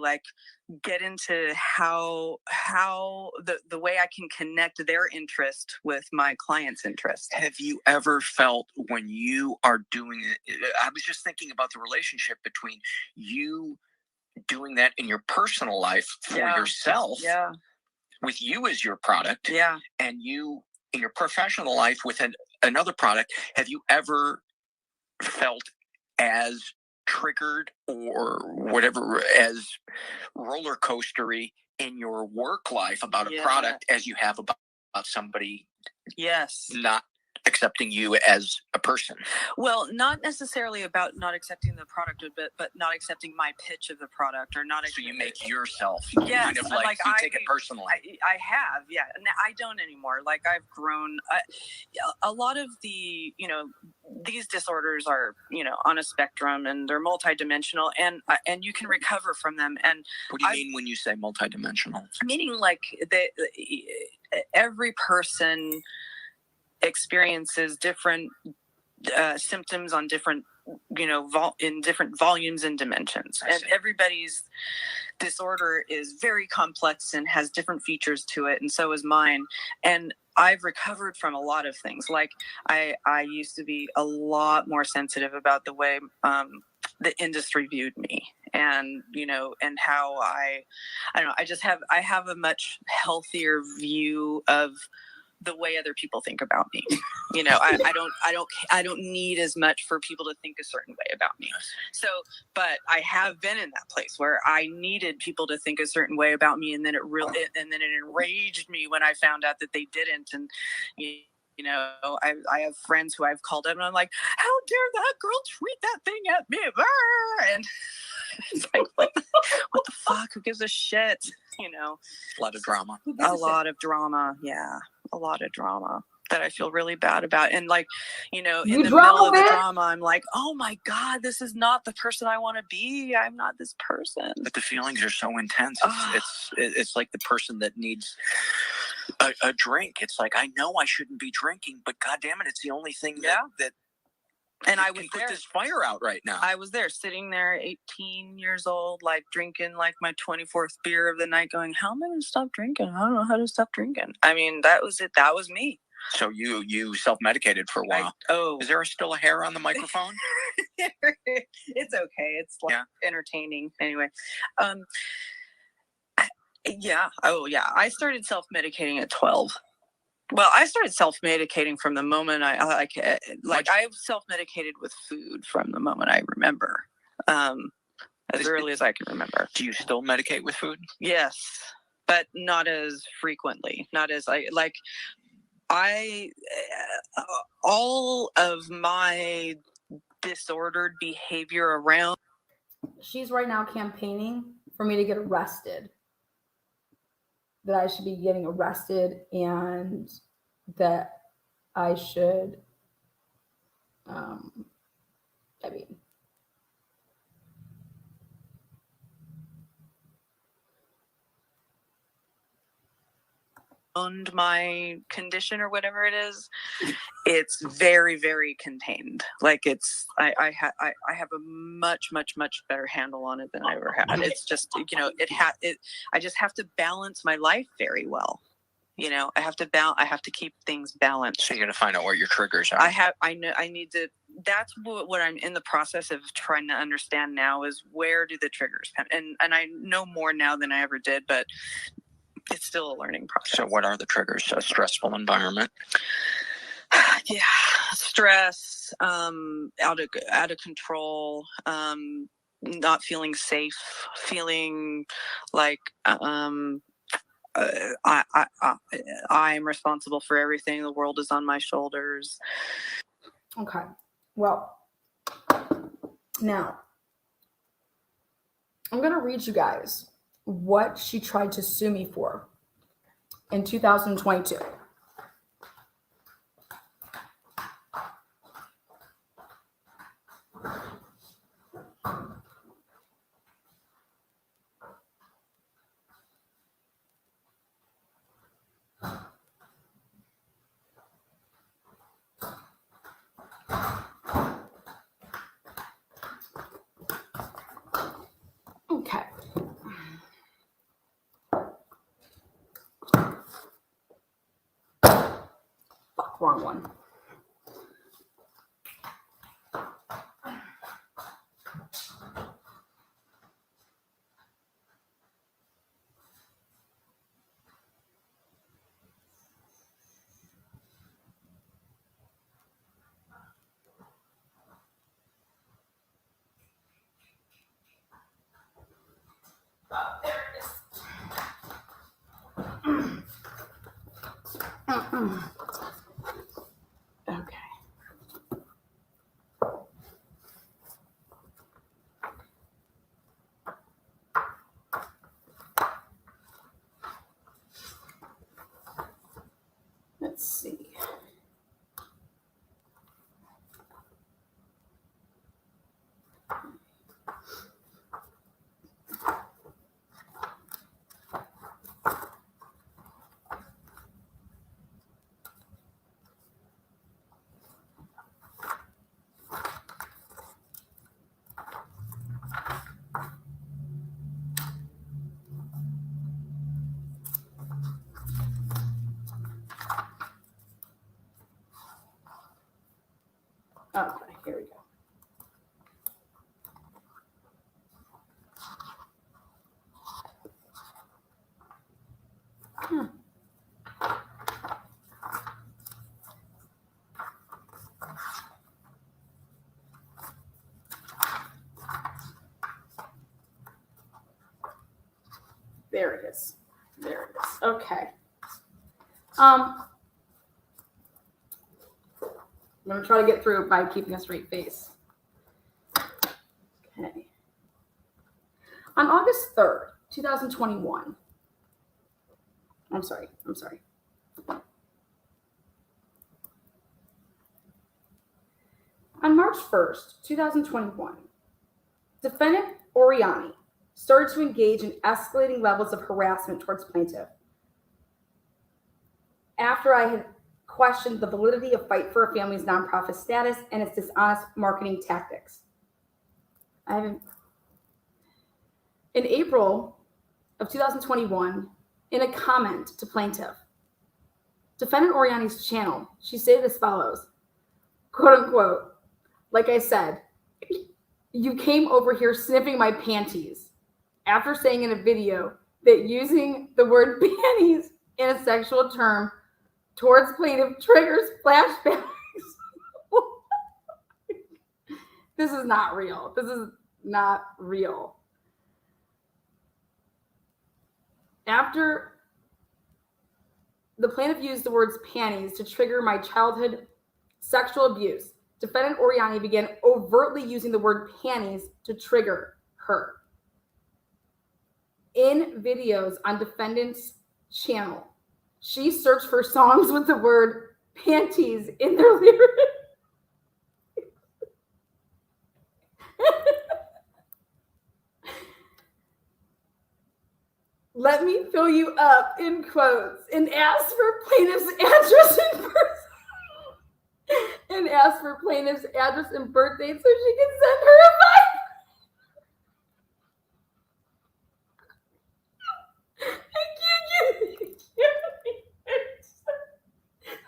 get into how the way I can connect their interest with my client's interest. Have you ever felt when you are doing it? I was just thinking about the relationship between you doing that in your personal life for yourself, with you as your product, and you in your professional life with another product. Have you ever felt as triggered or whatever, as roller coastery in your work life about a product as you have about somebody not accepting you as a person? Well, not necessarily about not accepting the product, but not accepting my pitch of the product, or not. So you make yourself, you take it personally. I have, and I don't anymore. I've grown. A lot of the, these disorders are, on a spectrum, and they're multidimensional, and you can recover from them. And what do you mean when you say multidimensional? Meaning every person experiences different symptoms on different, in different volumes and dimensions. And everybody's disorder is very complex and has different features to it, and so is mine. And I've recovered from a lot of things. I used to be a lot more sensitive about the way the industry viewed me, and and how I don't know. I have a much healthier view of the way other people think about me. I don't need as much for people to think a certain way about me. So, but I have been in that place where I needed people to think a certain way about me, and then it enraged me when I found out that they didn't. And I have friends who I've called up, and I'm like, "How dare that girl tweet that thing at me?" And it's like, what the fuck? Who gives a shit? A lot of drama. A lot of drama. Yeah. A lot of drama that I feel really bad about. And in the middle of the drama, I'm like, oh my God, this is not the person I want to be. I'm not this person. But the feelings are so intense. It's like the person that needs a drink. It's like, I know I shouldn't be drinking, but God damn it, it's the only thing that and I was put this fire out right now. I was there, sitting there, 18 years old, drinking my 24th beer of the night, going, how am I going to stop drinking? I don't know how to stop drinking. I mean, that was it. That was me. So you self-medicated for a while. Is there still a hair on the microphone? It's okay. It's entertaining. Anyway. I started self-medicating at 12. Well, I started self-medicating from the moment I've self-medicated with food from the moment I remember, as early as I can remember. Do you still medicate with food? Yes, but not as frequently. Not as all of my disordered behavior around. She's right now campaigning for me to get arrested. That I should be getting arrested, and that I should, owned my condition or whatever it is, it's very, very contained. I have a much better handle on it than I ever had. It's just, I just have to balance my life very well. I have to keep things balanced. So you're gonna find out what your triggers are. I need to. That's what I'm in the process of trying to understand now, is where do the triggers come? And I know more now than I ever did, but it's still a learning process. So what are the triggers? A stressful environment? Yeah, stress, out of control, not feeling safe, feeling like I'm responsible for everything. The world is on my shoulders. Okay. Well, now I'm going to read you guys what she tried to sue me for in 2022. Okay. Fuck, wrong one. Okay. Let's see. Okay, here we go. There it is. There it is. Okay. I'm going to try to get through it by keeping a straight face. Okay. On August 3rd, 2021. I'm sorry. On March 1st, 2021, defendant Oriani started to engage in escalating levels of harassment towards plaintiff. After I had questioned the validity of Fight for a Family's nonprofit status and its dishonest marketing tactics. In April of 2021, in a comment to plaintiff, defendant Oriani's channel, she stated as follows, quote unquote, like I said, you came over here sniffing my panties after saying in a video that using the word panties in a sexual term towards plaintiff triggers flashbacks. This is not real. This is not real. After the plaintiff used the words panties to trigger my childhood sexual abuse, defendant Oriani began overtly using the word panties to trigger her. In videos on defendant's channel, she searched for songs with the word panties in their lyrics. Let me fill you up, in quotes, and ask for plaintiff's address and birth date so she can send her a vibe.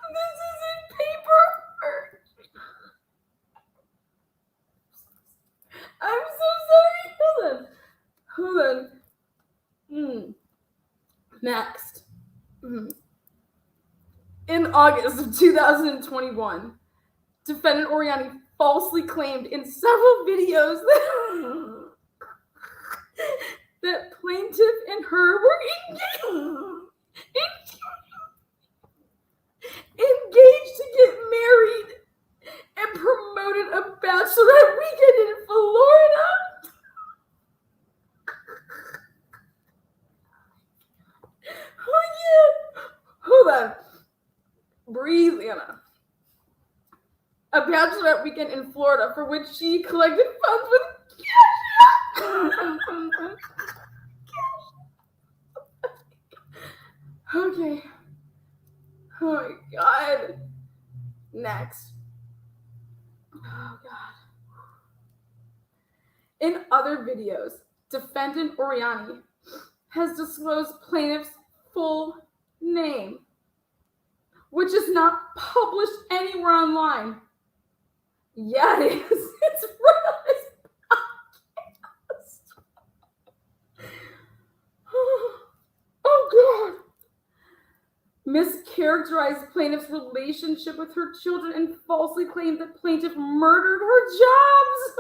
This is in paper. I'm so sorry. Hold on. Next. In August of 2021, defendant Oriani falsely claimed in several videos that plaintiff and her were engaged to get married and promoted a bachelorette weekend in Florida. Oh yeah. Hold on. Breathe, Anna. A bachelorette weekend in Florida for which she collected funds with cash. Okay. Oh my God. Next. Oh God. In other videos, defendant Oriani has disclosed plaintiff's full name, which is not published anywhere online. Yeah, it is. It's right on his podcast. Oh God. Mischaracterized plaintiff's relationship with her children and falsely claimed that plaintiff murdered her jobs.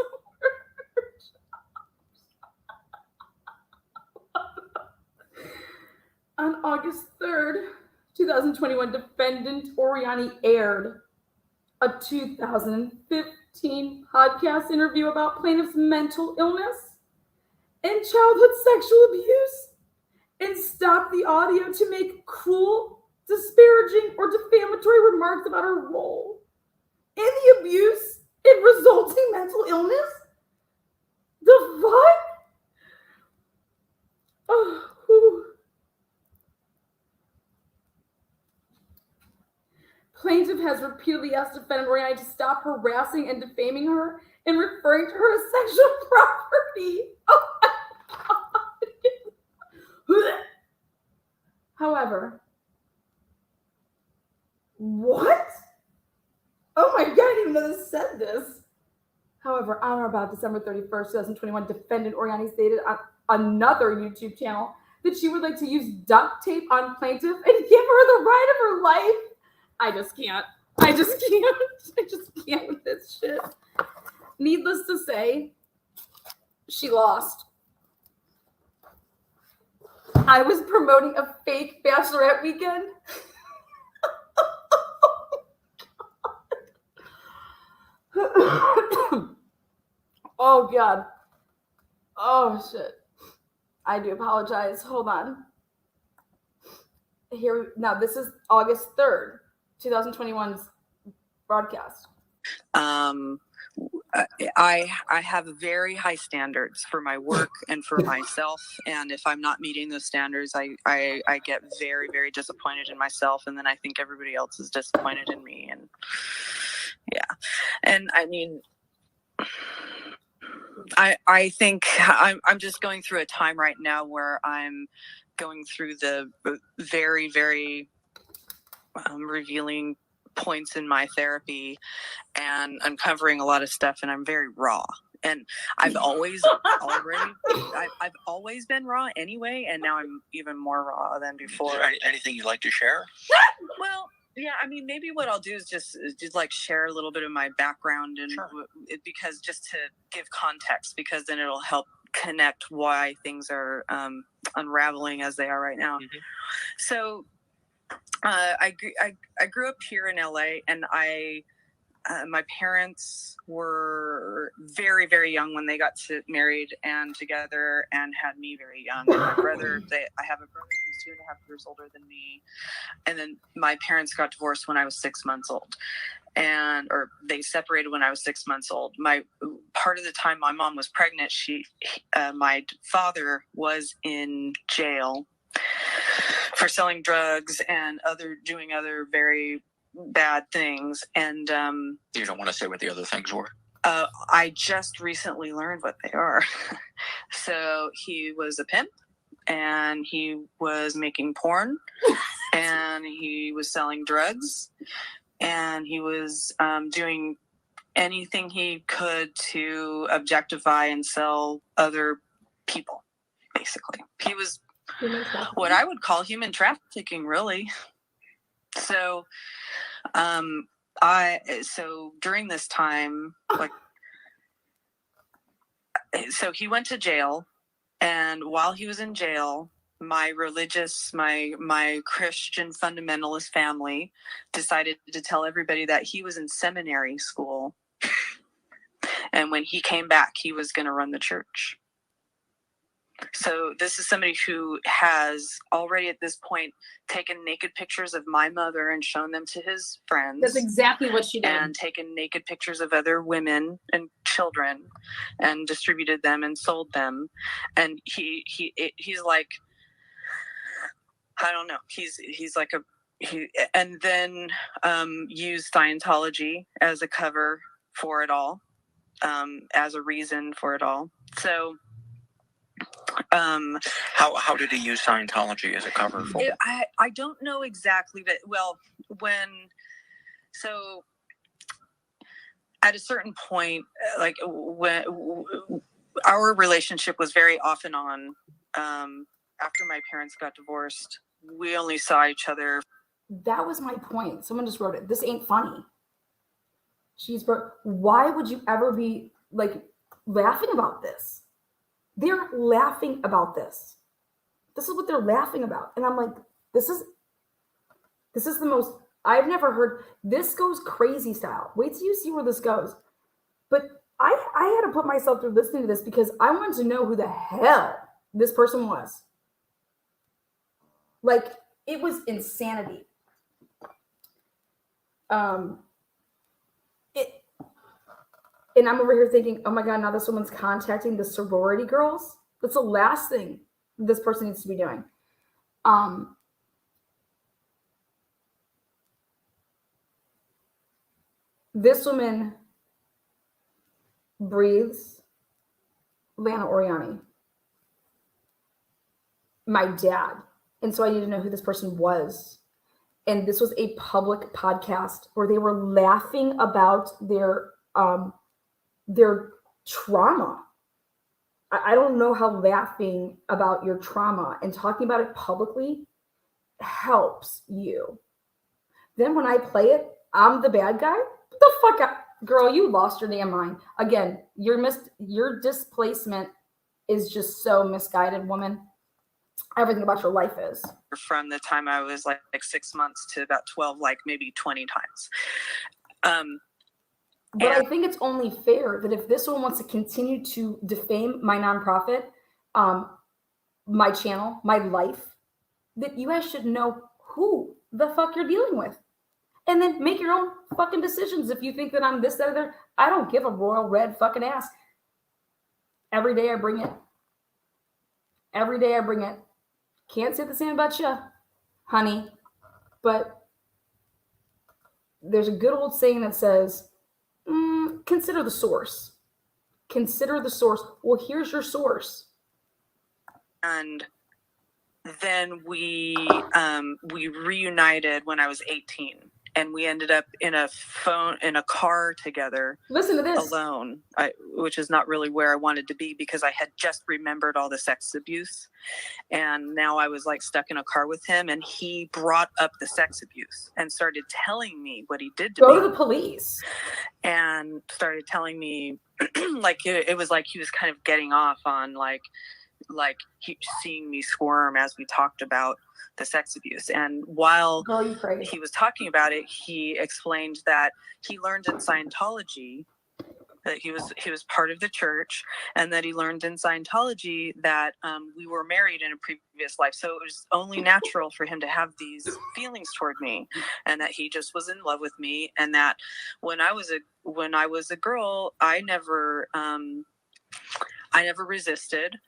On August 3rd, 2021, defendant Oriani aired a 2015 podcast interview about plaintiff's mental illness and childhood sexual abuse and stopped the audio to make cruel, disparaging, or defamatory remarks about her role in the abuse and resulting mental illness. The fuck? Oh, whew. Plaintiff has repeatedly asked defendant Oriani to stop harassing and defaming her and referring to her as sexual property. Oh my God. However, what? Oh my God, I didn't even know this said this. However, on or about December 31st, 2021, defendant Oriani stated on another YouTube channel that she would like to use duct tape on plaintiff and give her the ride of her life. I just can't with this shit. Needless to say, she lost. I was promoting a fake bachelorette weekend. Oh God. Oh shit. I do apologize. Hold on. Here now, this is August 3rd, 2021's broadcast. I have very high standards for my work and for myself, and if I'm not meeting those standards, I get very, very disappointed in myself, and then I think everybody else is disappointed in me, and yeah. And I mean, I think I'm just going through a time right now where I'm going through the very, very revealing points in my therapy, and I'm covering a lot of stuff, and I'm very raw. And I've always been raw anyway, and now I'm even more raw than before. Is there anything you'd like to share? Well, yeah, I mean, maybe what I'll do is just like share a little bit of my background, and Sure. Because just to give context, because then it'll help connect why things are unraveling as they are right now. Mm-hmm. So I grew up here in LA, and my parents were very, very young when they got married and together and had me very young. And my brother, I have a brother who's 2.5 years older than me. And then my parents got divorced when I was 6 months old, or they separated when I was 6 months old. Part of the time my mom was pregnant, my father was in jail for selling drugs and doing other very bad things. And you don't want to say what the other things were? I just recently learned what they are. So he was a pimp, and he was making porn, and he was selling drugs, and he was doing anything he could to objectify and sell other people, basically. He was what I would call human trafficking, really. So, so during this time, like, so he went to jail, and while he was in jail, my Christian fundamentalist family decided to tell everybody that he was in seminary school, and when he came back, he was going to run the church. So this is somebody who has already at this point taken naked pictures of my mother and shown them to his friends. That's exactly what she did. And taken naked pictures of other women and children and distributed them and sold them. And he's like, I don't know. He's like and then used Scientology as a cover for it all, as a reason for it all. So, how did he use Scientology as a cover for it? I don't know exactly, but so at a certain point, like when our relationship was very off and on, after my parents got divorced, we only saw each other. That was my point. Someone just wrote it. This ain't funny. Why would you ever be like laughing about this? They're laughing about this. This is what they're laughing about. And I'm like, this is the most, I've never heard, this goes crazy style. Wait till you see where this goes. But I had to put myself through listening to this because I wanted to know who the hell this person was. Like, it was insanity. And I'm over here thinking, oh my God, now this woman's contacting the sorority girls. That's the last thing this person needs to be doing. This woman breathes Lana Oriani, my dad. And so I need to know who this person was. And this was a public podcast where they were laughing about their trauma. I don't know how laughing about your trauma and talking about it publicly helps you. Then when I play it, I'm the bad guy. What the fuck up? Girl, you lost your damn mind. Again, your displacement is just so misguided, woman. Everything about your life is. From the time I was like 6 months to about 12, like maybe 20 times. But I think it's only fair that if this one wants to continue to defame my nonprofit, my channel, my life, that you guys should know who the fuck you're dealing with. And then make your own fucking decisions if you think that I'm this, that, or that. I don't give a royal red fucking ass. Every day I bring it. Every day I bring it. Can't say the same about you, honey. But there's a good old saying that says, consider the source. Consider the source. Well, here's your source. And then we reunited when I was 18, and we ended up in a car together. Listen to this. Alone, which is not really where I wanted to be because I had just remembered all the sex abuse, and now I was like stuck in a car with him, and he brought up the sex abuse and started telling me what he did to me. Go to the police. And started telling me, like it was like he was kind of getting off on like he seeing me squirm as we talked about the sex abuse. And while he was talking about it, he explained that he learned in Scientology that he was part of the church, and that he learned in Scientology that we were married in a previous life. So it was only natural for him to have these feelings toward me, and that he just was in love with me. And that when I was a girl, I never resisted.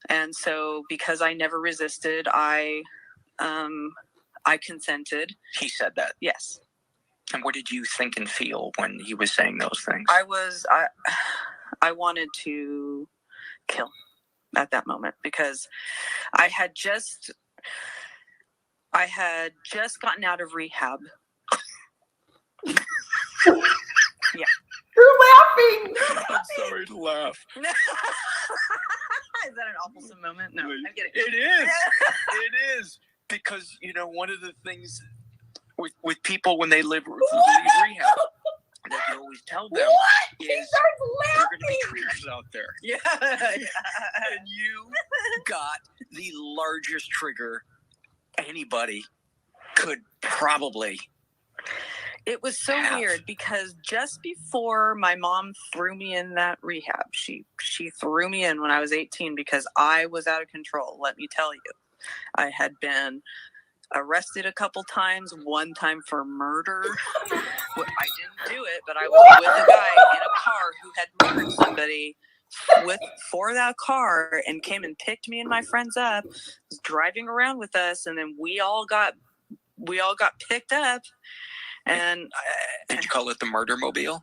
And so because I never resisted, I consented. He said that? Yes. And what did you think and feel when he was saying those things? I wanted to kill at that moment because I had just gotten out of rehab. Yeah. You're laughing. I'm sorry to laugh. Is that an awful moment? No, I'm kidding. It is. It is. Because, one of the things with people when they leave rehab, that you always tell them is there are going to be triggers out there. Yeah. And you got the largest trigger anybody could probably. It was so weird because just before my mom threw me in that rehab, she threw me in when I was 18 because I was out of control. Let me tell you, I had been arrested a couple times, one time for murder. I didn't do it, but I was with a guy in a car who had murdered somebody for that car and came and picked me and my friends up, was driving around with us, and then we all got picked up. And did you call it the murder mobile?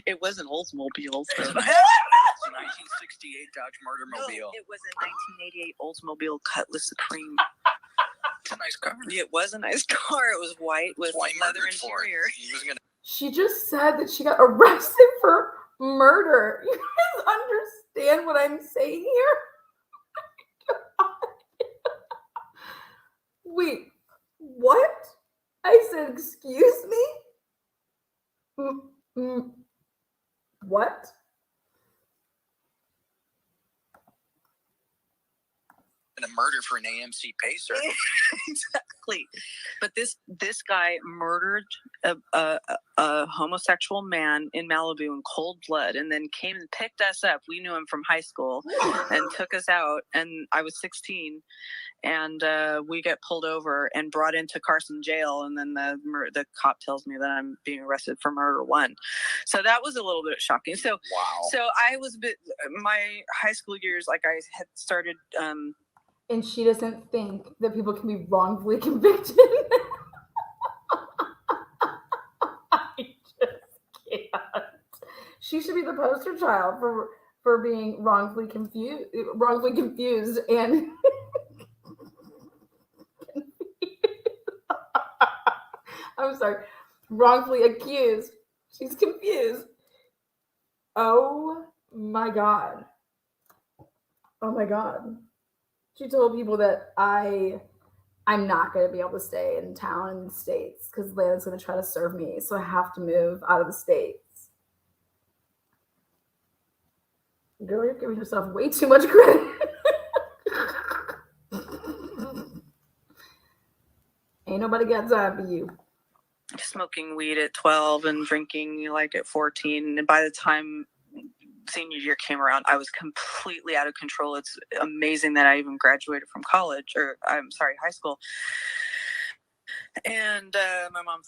It was an Oldsmobile. It's a 1968 Dodge Murder Mobile. No, it was a 1988 Oldsmobile Cutlass Supreme. It's a nice car. It was a nice car. It was white with leather interior. She just said that she got arrested for murder. You guys understand what I'm saying here? Wait, what? I said, excuse me? What? A murder for an AMC Pacer. Exactly. But this guy murdered a homosexual man in Malibu in cold blood, and then came and picked us up. We knew him from high school, and took us out. And I was 16, and we get pulled over and brought into Carson jail. And then the cop tells me that I'm being arrested for murder 1. So that was a little bit shocking. So wow. So I was my high school years, like I had started. And she doesn't think that people can be wrongfully convicted. I just can't. She should be the poster child for being wrongfully confused and I'm sorry, wrongfully accused. She's confused. Oh my God. Oh my God. She told people that I'm not going to be able to stay in town in the States because Landon's going to try to serve me. So I have to move out of the States. Girl, you're giving yourself way too much credit. Ain't nobody got time for you. Smoking weed at 12 and drinking like at 14. And by the time senior year came around, I was completely out of control. It's amazing that I even graduated from college, or high school. And my mom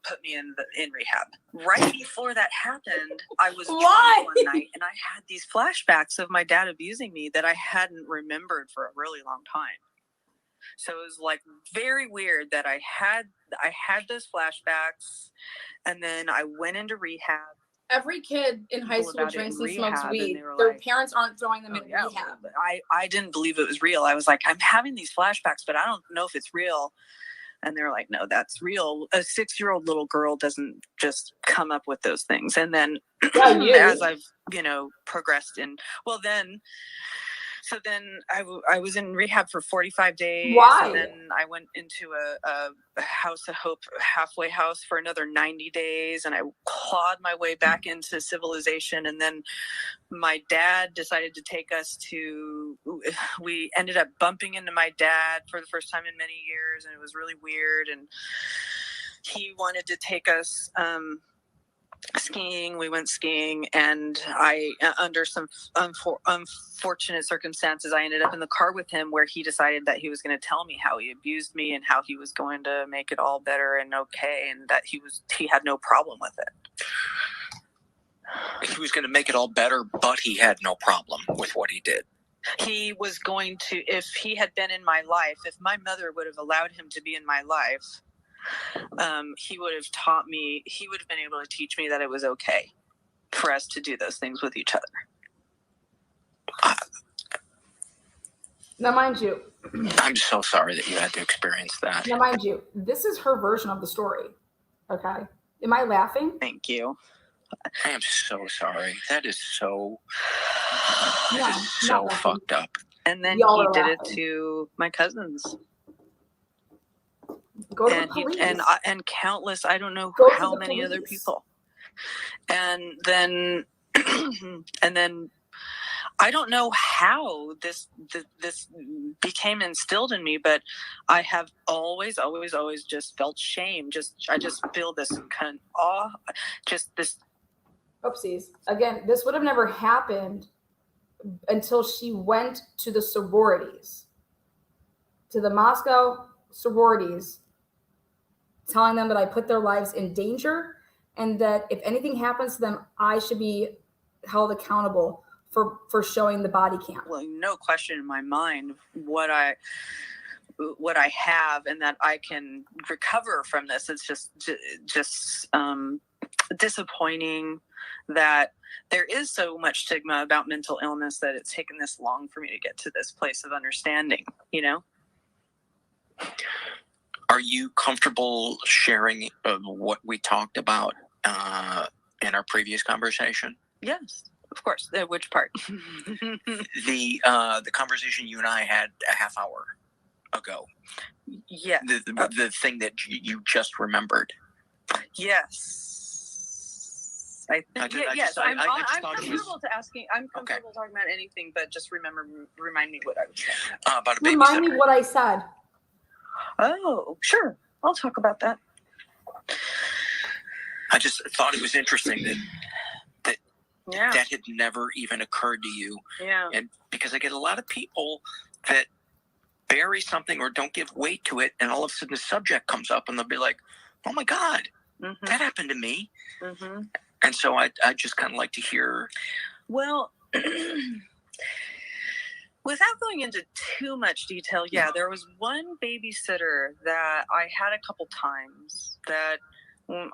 put me in rehab. Right before that happened, I was drunk one night, and I had these flashbacks of my dad abusing me that I hadn't remembered for a really long time. So it was like very weird that I had those flashbacks, and then I went into rehab. Every kid in high school drinks and smokes weed. Their parents aren't throwing them in rehab. But I didn't believe it was real. I was like, I'm having these flashbacks, but I don't know if it's real. And they're like, no, that's real. A 6-year-old little girl doesn't just come up with those things. And then as I've, progressed So then I was in rehab for 45 days. Why? And then I went into a House of Hope halfway house for another 90 days. And I clawed my way back into civilization. And then my dad decided to take us we ended up bumping into my dad for the first time in many years. And it was really weird. And he wanted to take us skiing. We went skiing, and I, under some unfortunate circumstances, I ended up in the car with him, where he decided that he was going to tell me how he abused me and how he was going to make it all better and okay, and that he had no problem with it. He was going to make it all better, but he had no problem with what he did. He was going to, if he had been in my life, if my mother would have allowed him to be in my life, he would have taught me, he would have been able to teach me that it was okay for us to do those things with each other. Now, mind you, I'm so sorry that you had to experience that. Now, mind you, this is her version of the story. Okay. Am I laughing? Thank you. I am so sorry. That is so Yeah, not laughing. fucked up. And then Y'all he are did it laughing. to my cousins. Go to And the he police. and countless, I don't know Go to how the many other police. people. And then and then I don't know how this became instilled in me, but I have always just felt shame. I just feel this kind of awe, just this. Oopsies. Again, this would have never happened until she went to the sororities, to the Moscow sororities, telling them that I put their lives in danger and that if anything happens to them, I should be held accountable for showing the body cam. Well, no question in my mind what I have and that I can recover from this. It's just disappointing that there is so much stigma about mental illness that it's taken this long for me to get to this place of understanding, you know? Are you comfortable sharing what we talked about in our previous conversation? Yes, of course. Which part? The conversation you and I had a half hour ago. Yeah. The thing that you just remembered. Yes. I'm comfortable to asking. I'm comfortable talking about anything, but just remind me what I was saying. About a babysitter. Remind me what I said. Oh, sure. I'll talk about that. I just thought it was interesting that Yeah. that had never even occurred to you. Yeah. And because I get a lot of people that bury something or don't give weight to it, and all of a sudden the subject comes up and they'll be like, oh my God, that happened to me. Mm-hmm. And so I just kind of like to hear. Well, without going into too much detail, yeah, there was one babysitter that I had a couple times that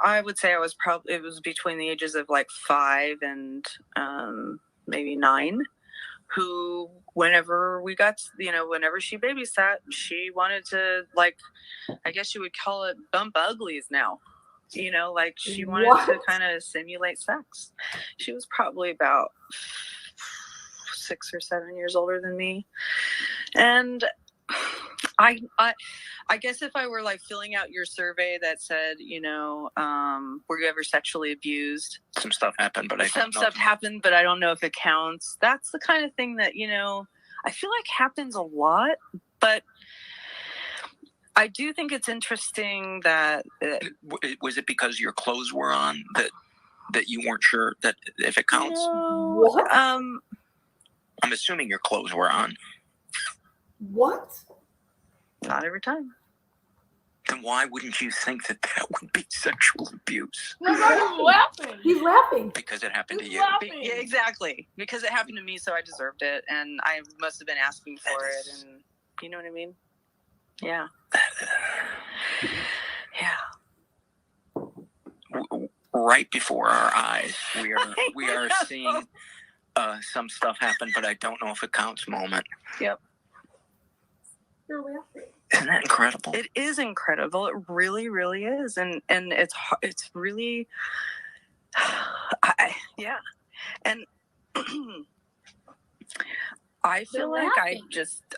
I would say it was between the ages of like 5 and maybe 9, who whenever she babysat, she wanted to, like, I guess you would call it bump uglies now. You know, like she wanted to kind of simulate sex. She was probably about 6 or 7 years older than me. And I guess if I were like filling out your survey that said, were you ever sexually abused? Some stuff happened, but happened, but I don't know if it counts. That's the kind of thing that, I feel like happens a lot, but I do think it's interesting that... was it because your clothes were on that you weren't sure that if it counts? No, what? I'm assuming your clothes were on. What? Not every time. Then why wouldn't you think that would be sexual abuse? He's laughing. He's laughing. Because it happened to you. Yeah, exactly. Because it happened to me, so I deserved it, and I must have been asking for it, and you know what I mean? Yeah. Yeah. Right before our eyes, we are seeing some stuff happen, but I don't know if it counts moment. Yep. You're laughing. Isn't that incredible? It is incredible. It really, really is, and it's really, yeah, and. I feel like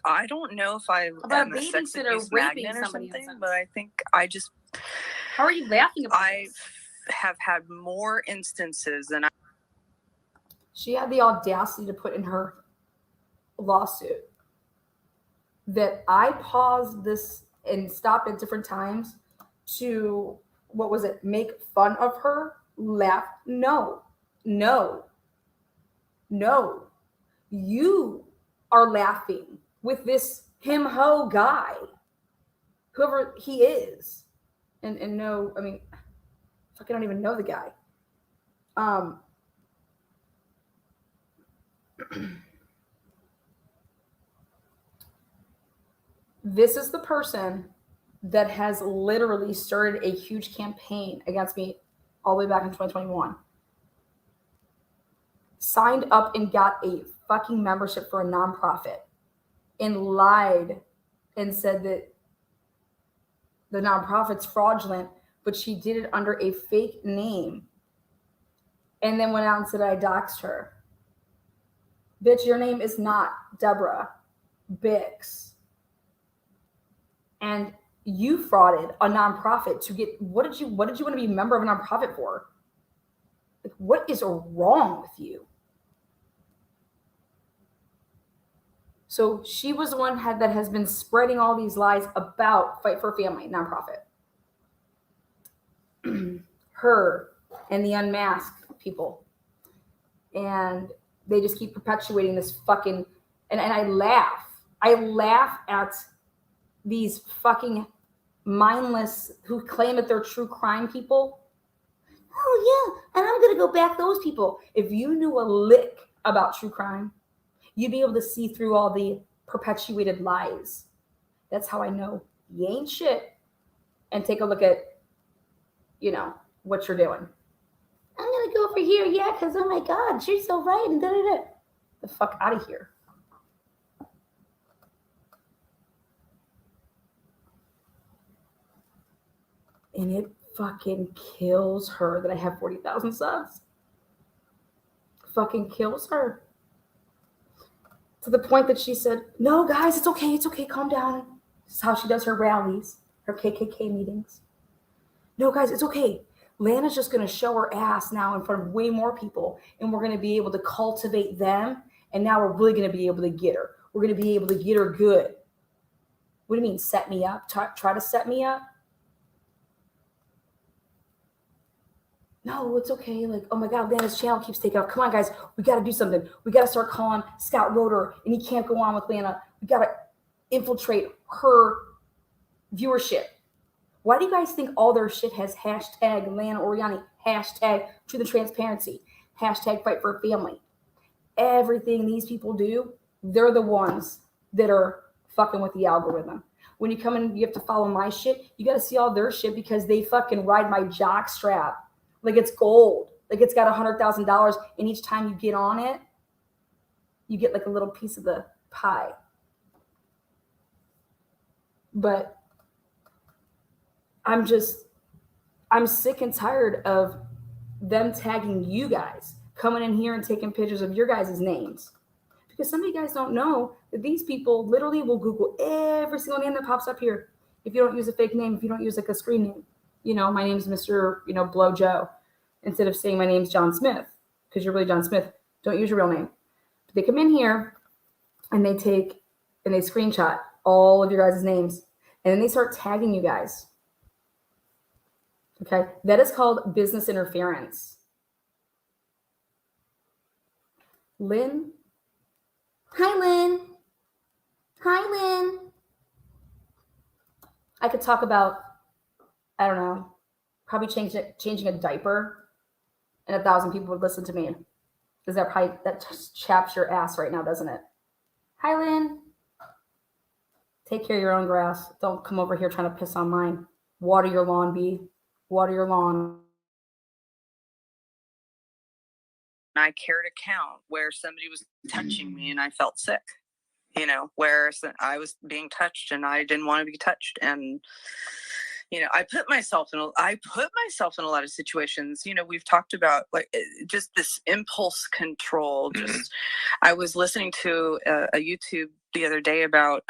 I don't know if I am a sex abuse magnet or something, but I think I just... How are you laughing about I have had more instances than She had the audacity to put in her lawsuit that I paused this and stopped at different times to, make fun of her, laugh. No. You are laughing with this him-ho guy, whoever he is. And no, I mean, fuck, I don't even know the guy. This is the person that has literally started a huge campaign against me all the way back in 2021. Signed up and got a fucking membership for a nonprofit and lied and said that the nonprofit's fraudulent, but she did it under a fake name and then went out and said I doxed her. Bitch, your name is not Deborah Bix. And you frauded a nonprofit to get, what did you want to be a member of a nonprofit for? Like, what is wrong with you? So she was the one that has been spreading all these lies about Fight for Family nonprofit. Her and the unmasked people. And they just keep perpetuating this fucking, and I laugh. I laugh at these fucking mindless who claim that they're true crime people. Oh yeah, and I'm gonna go back those people. If you knew a lick about true crime, you'd be able to see through all the perpetuated lies. That's how I know you ain't shit. And take a look at, what you're doing. I'm gonna go over here, yeah, because oh my God, you're so right, and da-da-da. The fuck out of here. And it fucking kills her that I have 40,000 subs. Fucking kills her. To the point that she said, no, guys, it's okay, calm down. This is how she does her rallies, her KKK meetings. No, guys, it's okay. Lana's just going to show her ass now in front of way more people, and we're going to be able to cultivate them, and now we're really going to be able to get her. We're going to be able to get her good. What do you mean, set me up? Try to set me up? No, it's okay. Like, oh my God, Lana's channel keeps taking off. Come on, guys. We got to do something. We got to start calling Scott Roeder, and he can't go on with Lana. We got to infiltrate her viewership. Why do you guys think all their shit has hashtag Lana Oriani, hashtag True the Transparency, hashtag Fight for Family? Everything these people do, they're the ones that are fucking with the algorithm. When you come in, you have to follow my shit. You got to see all their shit because they fucking ride my jock strap like it's gold, like it's got $100,000, and each time you get on it, you get like a little piece of the pie. But I'm sick and tired of them tagging you guys, coming in here and taking pictures of your guys' names. Because some of you guys don't know that these people literally will Google every single name that pops up here. If you don't use a fake name, if you don't use like a screen name, my name's Mr. Blow Joe. Instead of saying my name's John Smith, because you're really John Smith, don't use your real name. But they come in here and they screenshot all of your guys' names, and then they start tagging you guys. Okay, that is called business interference. Lynn. Hi, Lynn. Hi, Lynn. I could talk about, I don't know, probably changing a diaper, and 1,000 people would listen to me. Because that just chaps your ass right now, doesn't it? Hi, Lynn. Take care of your own grass. Don't come over here trying to piss on mine. Water your lawn, bee. Water your lawn. I carried a count where somebody was touching me and I felt sick, where I was being touched and I didn't want to be touched. And, I put myself in a lot of situations. We've talked about like just this impulse control. I was listening to a YouTube the other day about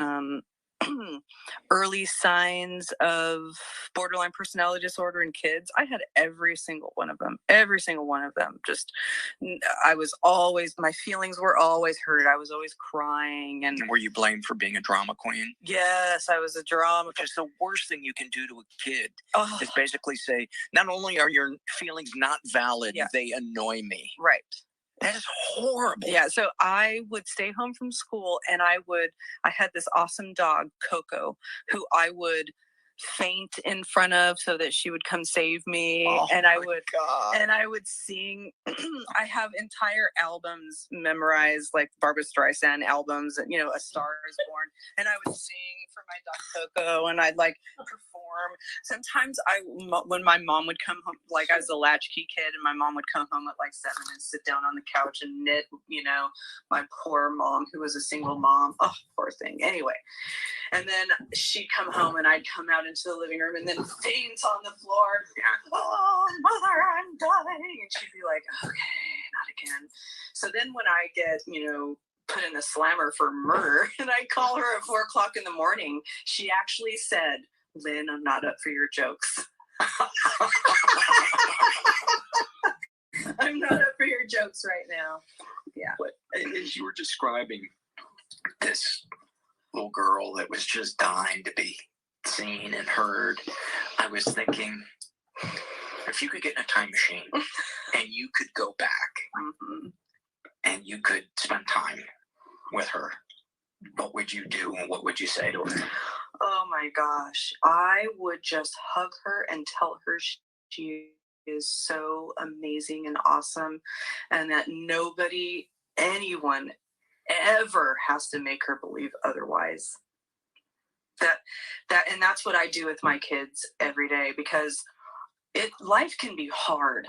early signs of borderline personality disorder in kids. I had every single one of them. Just, my feelings were always hurt. I was always crying. And were you blamed for being a drama queen? Yes, I was a drama queen. Which is the worst thing you can do to a kid is basically say, not only are your feelings not valid, they annoy me. Right. That is horrible. Yeah, so I would stay home from school and I had this awesome dog, Coco, who I would faint in front of so that she would come save me. And I would sing. I have entire albums memorized, like Barbra Streisand albums, and A Star Is Born. And I would sing for my dog Coco, and I'd like perform. Sometimes when my mom would come home, like I was a latchkey kid, and my mom would come home at like 7 and sit down on the couch and knit. My poor mom, who was a single mom. Oh, poor thing. Anyway. And then she'd come home and I'd come out into the living room and then faint on the floor. Oh, mother, I'm dying. And she'd be like, okay, not again. So then when I get, put in a slammer for murder and I call her at 4:00 in the morning, she actually said, Lynn, I'm not up for your jokes. I'm not up for your jokes right now. Yeah. But as you were describing this little girl that was just dying to be seen and heard, I was thinking, if you could get in a time machine and you could go back and you could spend time with her, what would you do and what would you say to her? Oh my gosh. I would just hug her and tell her she is so amazing and awesome, and that nobody, anyone ever has to make her believe otherwise. And that's what I do with my kids every day, because life can be hard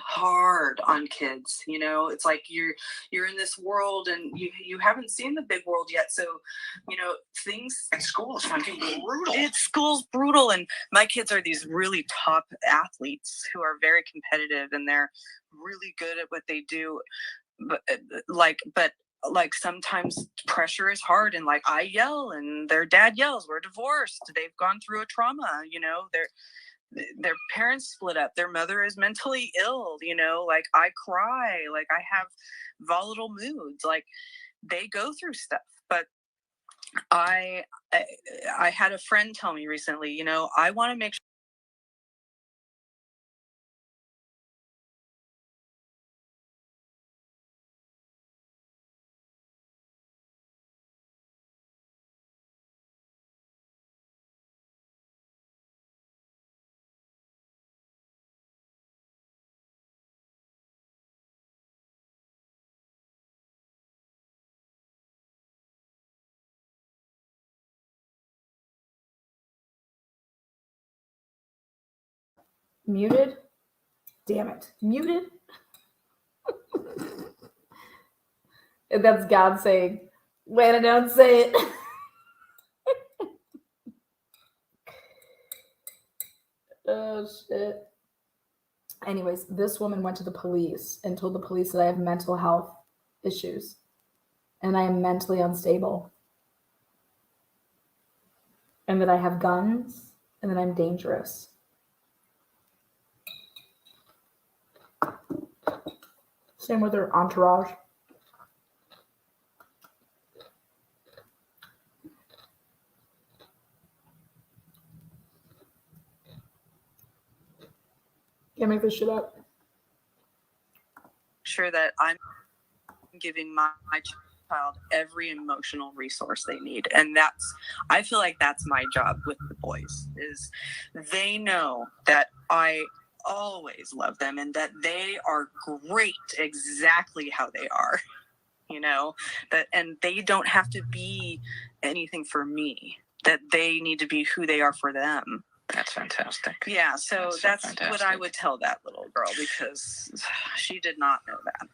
on kids. It's like you're in this world and you haven't seen the big world yet. So, things. And school is fucking brutal. School's brutal. And my kids are these really top athletes who are very competitive and they're really good at what they do. But sometimes pressure is hard, and like I yell and their dad yells. We're divorced. They've gone through a trauma, their parents split up, their mother is mentally ill, like I cry, like I have volatile moods, like they go through stuff. But I had a friend tell me recently, I want to make sure Muted? Damn it. Muted? That's God saying, Lana, don't say it. Oh, shit. Anyways, this woman went to the police and told the police that I have mental health issues and I am mentally unstable and that I have guns and that I'm dangerous. Same with her entourage. Can't make this shit up. sure that I'm giving my child every emotional resource they need. And I feel like that's my job with the boys, is they know that I always love them and that they are great exactly how they are, and they don't have to be anything for me, that they need to be who they are for them. That's fantastic. Yeah, so that's fantastic. what I would tell that little girl, because she did not know that.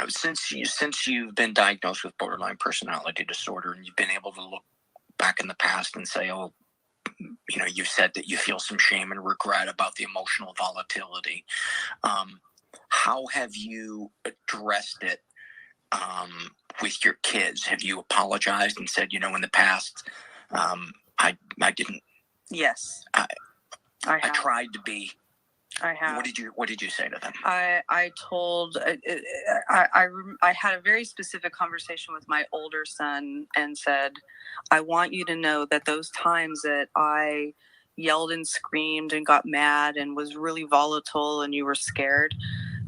Since you've been diagnosed with borderline personality disorder and you've been able to look back in the past and say, oh, you said that you feel some shame and regret about the emotional volatility. How have you addressed it with your kids? Have you apologized and said, in the past, I didn't. Yes, I have. tried to be. I have. What did you say to them? I told. I had a very specific conversation with my older son and said, I want you to know that those times that I yelled and screamed and got mad and was really volatile and you were scared,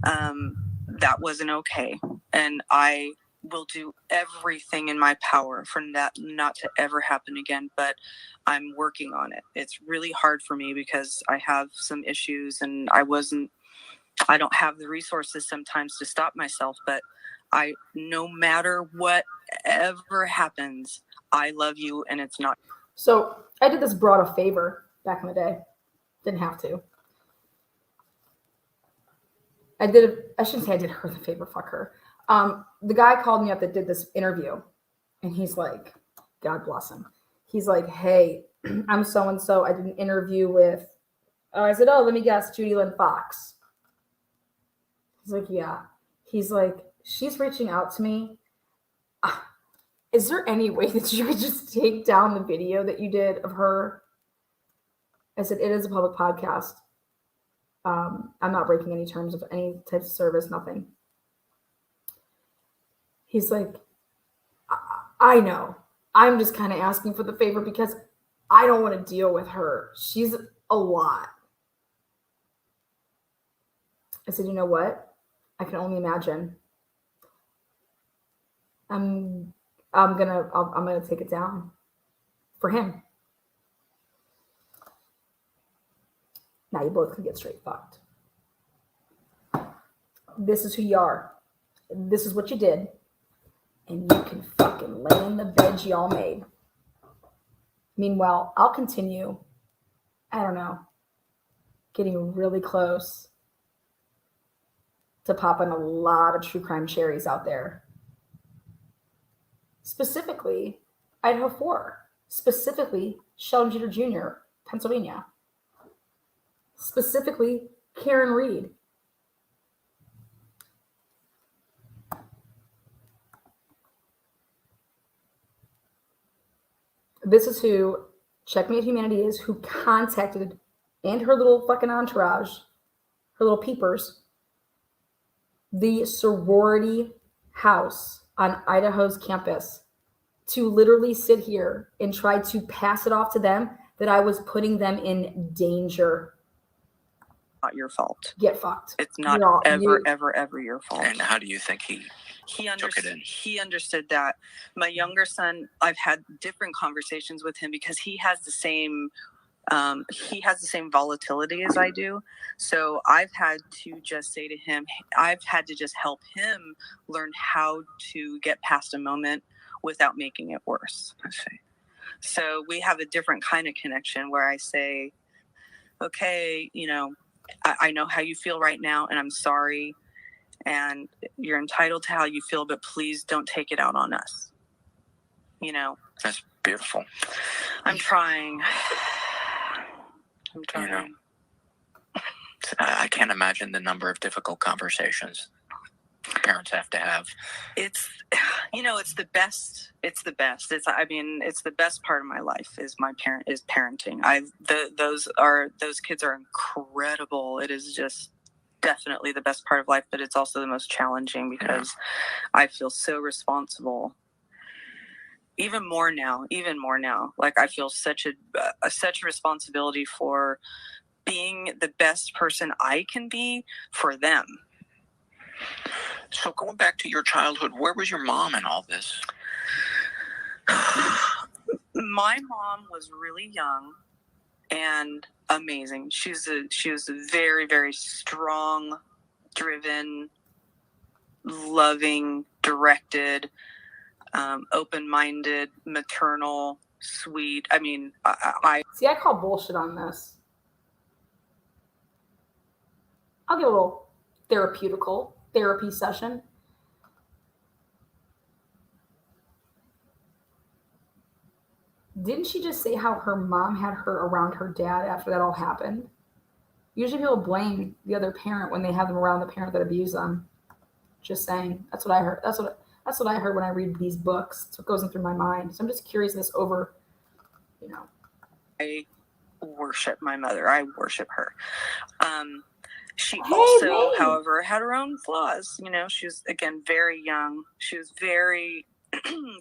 that wasn't okay. And I will do everything in my power for that not to ever happen again, but I'm working on it. It's really hard for me because I have some issues and I I don't have the resources sometimes to stop myself, but no matter whatever happens, I love you and it's not. So I did this broad a favor back in the day. Didn't have to. I shouldn't say I did her the favor, fuck her. The guy called me up that did this interview and he's like, God bless him. He's like, hey, I'm so-and-so. I did an interview with I said, oh, let me guess, Judy Lynn Fox. He's like, yeah. He's like, she's reaching out to me. Is there any way that you could just take down the video that you did of her? I said, it is a public podcast. I'm not breaking any terms of any type of service, nothing. He's like, I know. I'm just kind of asking for the favor because I don't want to deal with her. She's a lot. I said, you know what? I can only imagine. I'm gonna take it down for him. Now you both can get straight fucked. This is who you are. This is what you did. And you can fucking lay in the bed y'all made. Meanwhile, I'll continue, I don't know, getting really close to popping a lot of true crime cherries out there. Specifically, Idaho4. Specifically, Sheldon Jeter Jr., Pennsylvania. Specifically, Karen Reed. This is who Checkmate Humanity is, who contacted, and her little fucking entourage, her little peepers, the sorority house on Idaho's campus to literally sit here and try to pass it off to them that I was putting them in danger. Not your fault. Get fucked. It's not ever your fault. And how do you think he took it in? He understood that. My younger son, I've had different conversations with him because he has the same volatility as I do. So I've had to just say to him, I've had to just help him learn how to get past a moment without making it worse. I see. So we have a different kind of connection where I say, okay, I know how you feel right now, and I'm sorry, and you're entitled to how you feel, but please don't take it out on us. That's beautiful. I'm trying. I can't imagine the number of difficult conversations parents have to have. It's the best. It's the best. It's the best part of my life is parenting. Those kids are incredible. It is just definitely the best part of life, but it's also the most challenging because I feel so responsible. Even more now. Like I feel such a responsibility for being the best person I can be for them. So going back to your childhood, where was your mom in all this? My mom was really young and amazing. She was a very, very strong, driven, loving, directed, open-minded, maternal, sweet. I call bullshit on this. I'll get a little therapy session. Didn't she just say how her mom had her around her dad after that all happened? Usually people blame the other parent when they have them around the parent that abused them. Just saying. That's what I heard. That's what I heard when I read these books. That's what goes through my mind. So I'm just curious this over, I worship my mother. I worship her. She also, however, had her own flaws. She was, again, very young. She was very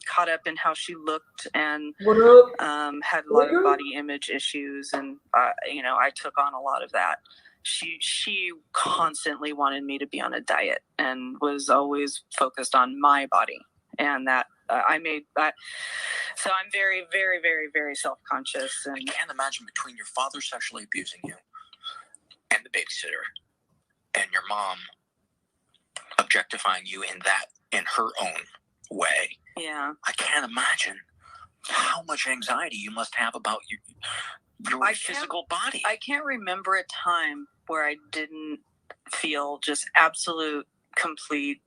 caught up in how she looked and had a lot of body image issues. And, I took on a lot of that. She constantly wanted me to be on a diet and was always focused on my body. And that I made that. So I'm very, very, very, very self-conscious. And I can't imagine between your father sexually abusing you and the babysitter and your mom objectifying you in her own way. Yeah. I can't imagine how much anxiety you must have about your physical body. I can't remember a time where I didn't feel just absolute, complete,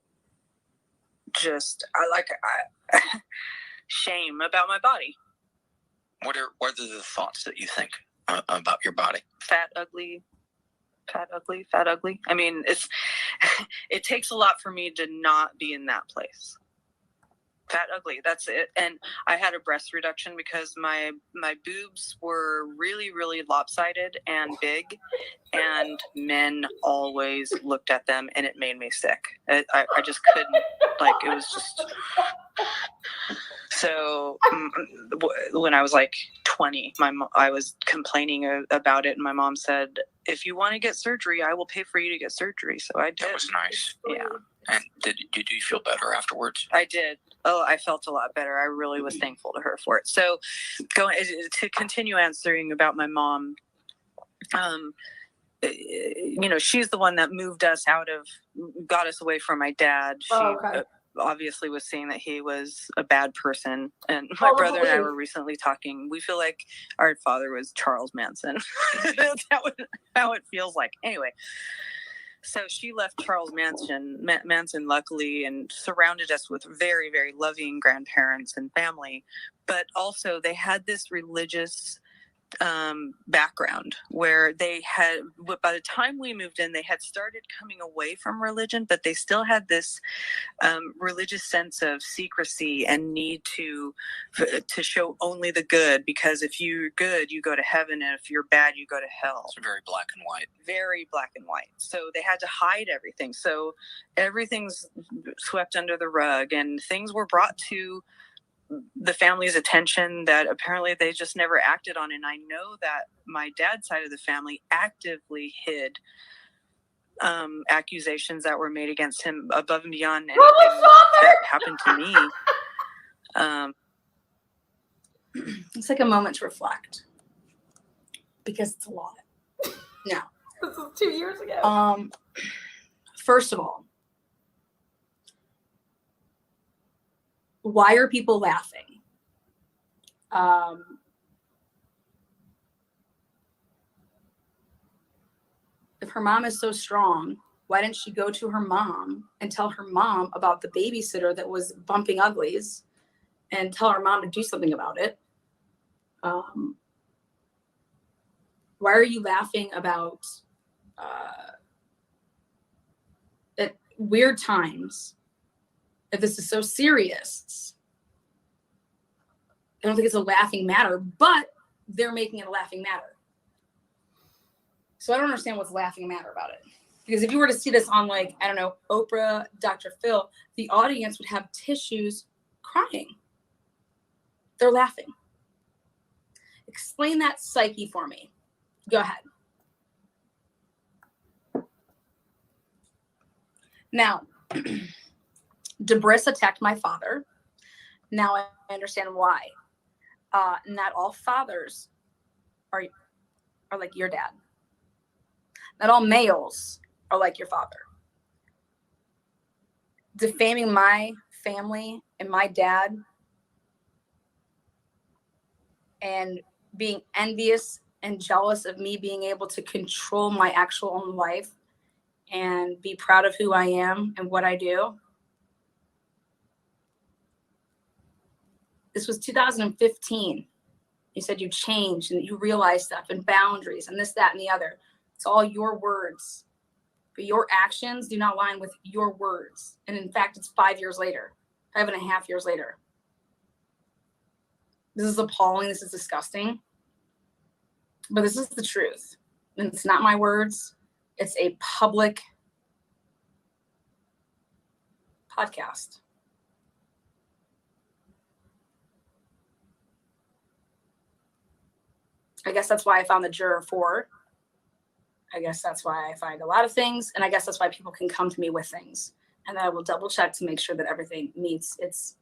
shame about my body. What are the thoughts that you think about your body? Fat, ugly. I mean, it takes a lot for me to not be in that place. Fat, ugly, that's it. And I had a breast reduction because my boobs were really, really lopsided and big, and men always looked at them, and it made me sick. I just couldn't, like, it was just... So when I was like 20, I was complaining about it, and my mom said, if you want to get surgery, I will pay for you to get surgery. So I did. That was nice. Yeah. And did you feel better afterwards? I did. Oh, I felt a lot better. I really was thankful to her for it. So to continue answering about my mom, she's the one that got us away from my dad. She obviously was saying that he was a bad person. And my brother and I were recently talking. We feel like our father was Charles Manson. That's how it feels like. Anyway. So she left Charles Manson, luckily, and surrounded us with very, very loving grandparents and family. But also they had this religious background where by the time we moved in, they had started coming away from religion, but they still had this religious sense of secrecy and need to show only the good, because if you're good, you go to heaven, and if you're bad, you go to hell. It's very black and white. Very black and white. So they had to hide everything. So everything's swept under the rug, and things were brought to the family's attention that apparently they just never acted on. And I know that my dad's side of the family actively hid accusations that were made against him above and beyond anything that happened to me. Let's take a moment to reflect, because it's a lot. Now, this is 2 years ago. First of all, why are people laughing? If her mom is so strong, why didn't she go to her mom and tell her mom about the babysitter that was bumping uglies and tell her mom to do something about it? Why are you laughing about at weird times? If this is so serious, I don't think it's a laughing matter, but they're making it a laughing matter. So I don't understand what's laughing matter about it. Because if you were to see this on, like, I don't know, Oprah, Dr. Phil, the audience would have tissues crying. They're laughing. Explain that psyche for me. Go ahead. Now, Debris attacked my father. Now I understand why. Not all fathers are like your dad. Not all males are like your father. Defaming my family and my dad and being envious and jealous of me being able to control my actual own life and be proud of who I am and what I do. This was 2015. You said you changed and you realized stuff and boundaries and this, that, and the other. It's all your words. But your actions do not align with your words. And in fact, it's 5 years later, 5.5 years later. This is appalling. This is disgusting. But this is the truth. And it's not my words. It's a public podcast. I guess that's why I found the juror 4. I guess that's why I find a lot of things. And I guess that's why people can come to me with things. And then I will double check to make sure that everything meets its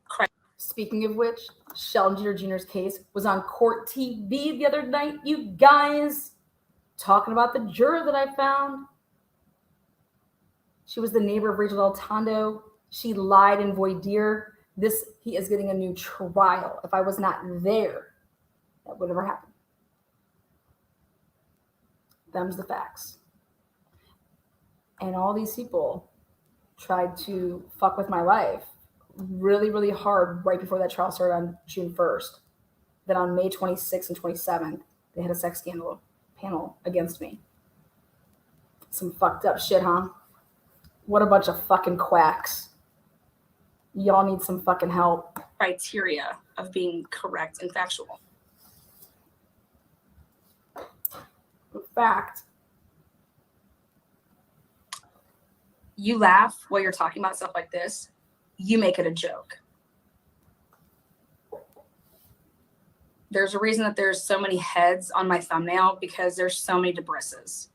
criteria. Speaking of which, Sheldon Jeter Jr.'s case was on Court TV the other night, you guys. Talking about the juror that I found. She was the neighbor of Rachel Deltondo. She lied in voir dire. He is getting a new trial. If I was not there, that would never happen. Them's the facts. And all these people tried to fuck with my life really, really hard right before that trial started on June 1st. that on May 26th and 27th, they had a sex scandal panel against me. Some fucked up shit, huh? What a bunch of fucking quacks. Y'all need some fucking help. Criteria of being correct and factual. In fact, you laugh while you're talking about stuff like this, you make it a joke. There's a reason that there's so many heads on my thumbnail because there's so many debrisses.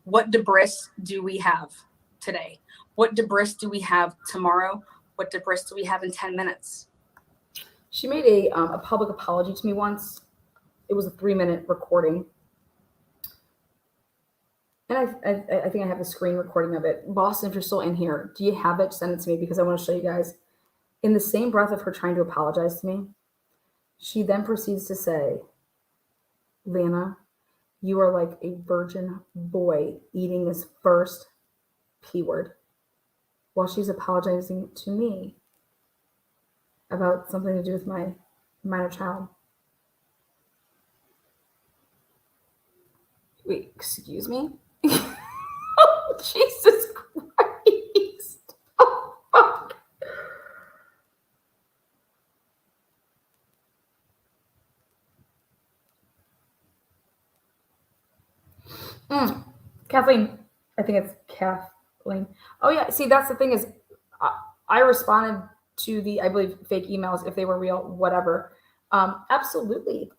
What debris do we have today? What debris do we have tomorrow? What debris do we have in 10 minutes? she made a public apology to me once. It was a 3-minute recording. And I think I have a screen recording of it. Boston, if you're still in here, do you have it? Send it to me because I want to show you guys. In the same breath of her trying to apologize to me, she then proceeds to say, Lana, you are like a virgin boy eating his first P word while she's apologizing to me about something to do with my minor child. Wait, excuse me? Oh, Jesus Christ. Oh, fuck. Kathleen, I think it's Kathleen. Oh yeah, see, that's the thing is, I responded to the, I believe, fake emails if they were real, whatever. Absolutely,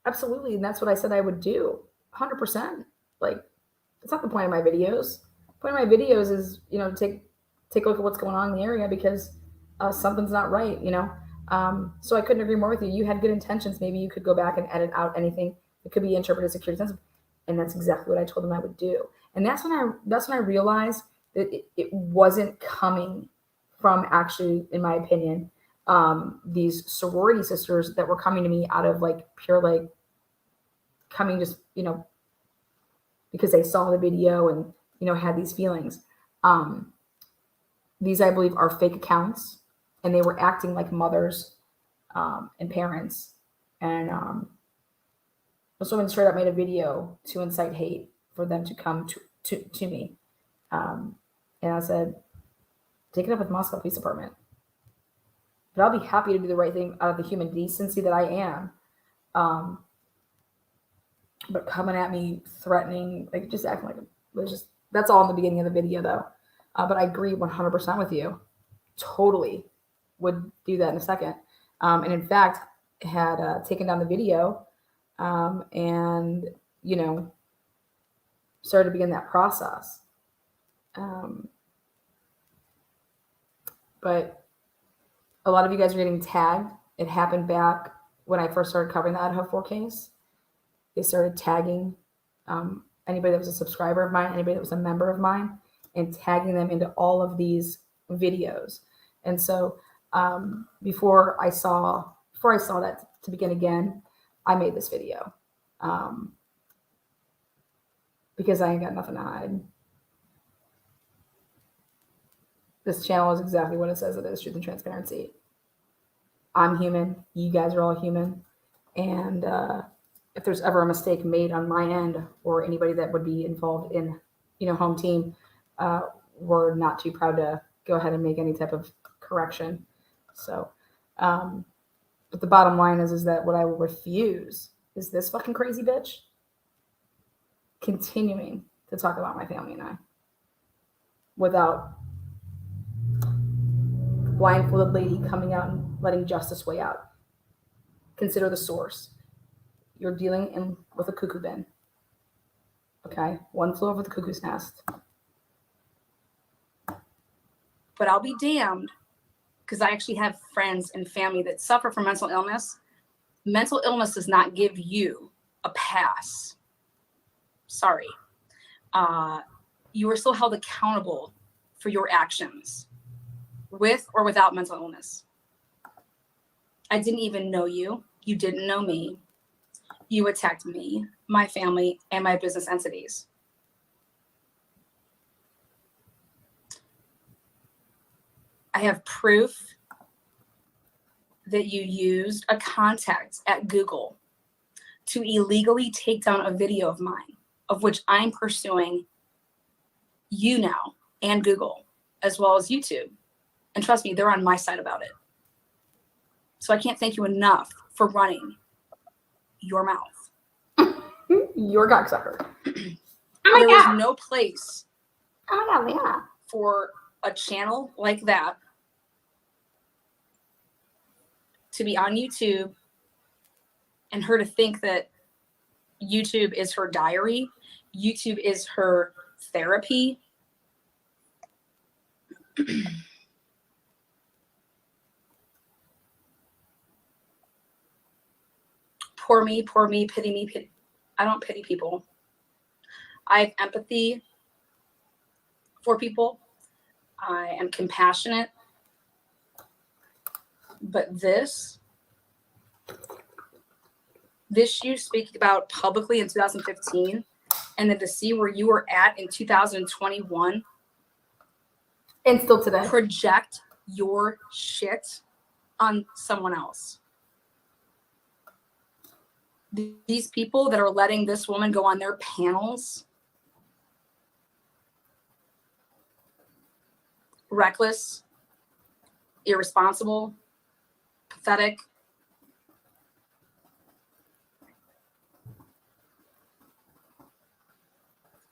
and that's what I said I would do, 100%. Like, it's not the point of my videos. The point of my videos is, take a look at what's going on in the area because something's not right, So I couldn't agree more with you. You had good intentions. Maybe you could go back and edit out anything that could be interpreted as security sensitive. And that's exactly what I told them I would do. And that's when I realized that it wasn't coming from actually, in my opinion, these sorority sisters that were coming to me out of like pure, like coming just, because they saw the video and, had these feelings. These, I believe, are fake accounts and they were acting like mothers and parents. And this woman straight up made a video to incite hate for them to come to me. And I said, take it up with Moscow Police Department. But I'll be happy to do the right thing out of the human decency that I am. But coming at me, threatening, like just acting like it was just, that's all in the beginning of the video though. But I agree 100% with you. Totally would do that in a second. And in fact, had taken down the video and, started to begin that process. But a lot of you guys are getting tagged. It happened back when I first started covering the Idaho4 case. They started tagging anybody that was a subscriber of mine, anybody that was a member of mine, and tagging them into all of these videos. And so before I saw that to begin again, I made this video because I ain't got nothing to hide. This channel is exactly what it says it is, truth and transparency. I'm human. You guys are all human. And if there's ever a mistake made on my end or anybody that would be involved in, home team, we're not too proud to go ahead and make any type of correction. So, but the bottom line is that what I will refuse is this fucking crazy bitch continuing to talk about my family and I without blindfolded lady coming out and letting justice weigh out. Consider the source. You're dealing with a cuckoo bin. Okay? One flew over the cuckoo's nest. But I'll be damned, because I actually have friends and family that suffer from mental illness. Mental illness does not give you a pass. Sorry. You are still held accountable for your actions, with or without mental illness. I didn't even know you. You didn't know me. You attacked me, my family, and my business entities. I have proof that you used a contact at Google to illegally take down a video of mine, of which I'm pursuing you now and Google, as well as YouTube. And trust me, they're on my side about it. So I can't thank you enough for running your mouth. Your cocksucker. There was no place Oh my God, yeah. for a channel like that to be on YouTube and her to think that YouTube is her diary, YouTube is her therapy. Poor me, pity me, pity. I don't pity people. I have empathy for people. I am compassionate. But this you speak about publicly in 2015, and then to see where you were at in 2021 And still today. project your shit on someone else. These people that are letting this woman go on their panels, reckless, irresponsible, pathetic.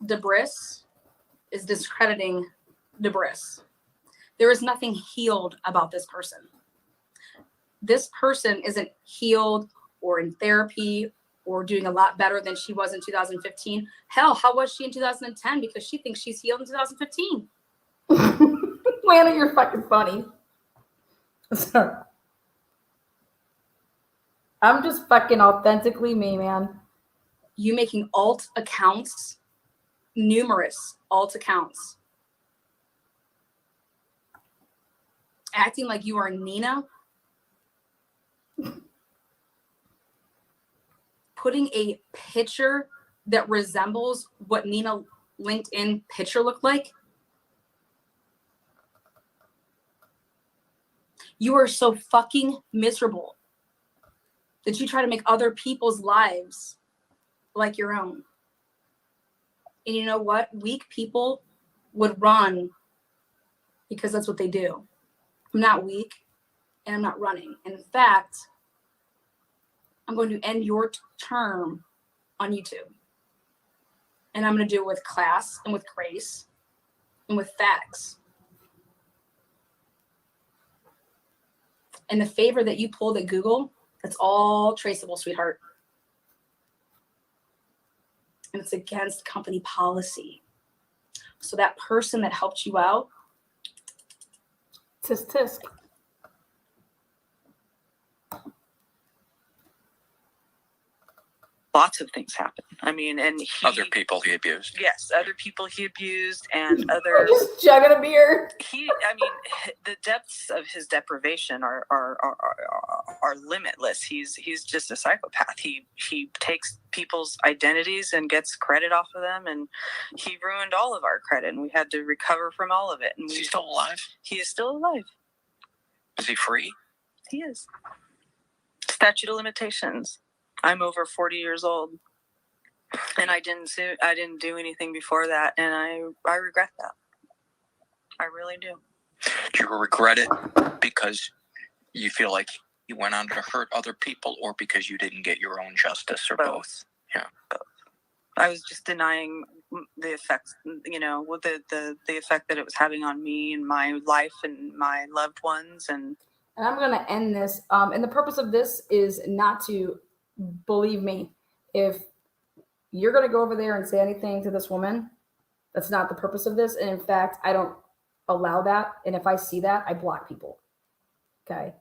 Debris is discrediting Debris. There is nothing healed about this person. This person isn't healed or in therapy or doing a lot better than she was in 2015. Hell, how was she in 2010? Because she thinks she's healed in 2015. Lana, you're fucking funny. Sorry. I'm just fucking authentically me, man. You making alt accounts, numerous alt accounts, acting like you are Nina, putting a picture that resembles what Nina LinkedIn picture looked like. You are so fucking miserable that you try to make other people's lives like your own. And you know what? Weak people would run because that's what they do. I'm not weak and I'm not running. And in fact, I'm going to end your term on YouTube. And I'm going to do it with class and with grace and with facts. And the favor that you pulled at Google, that's all traceable, sweetheart. And it's against company policy. So that person that helped you out, Tisk tisk. Lots of things happen. I mean, and Other people he abused. Yes, other people he abused and We're other. just chugging a beer. I mean, the depths of his deprivation are limitless. He's just a psychopath. He takes people's identities and gets credit off of them, and he ruined all of our credit, and we had to recover from all of it. And Is he still alive? He is still alive. Is he free? He is. Statute of limitations. I'm over 40 years old, and I didn't do anything before that, and I regret that. I really do. Do you regret it because you feel like you went on to hurt other people, or because you didn't get your own justice, or both? Yeah, both. I was just denying the effects, with the effect that it was having on me and my life and my loved ones. And I'm going to end this. And the purpose of this is not to, believe me, if you're going to go over there and say anything to this woman, that's not the purpose of this. And in fact, I don't allow that. And if I see that, I block people. Okay.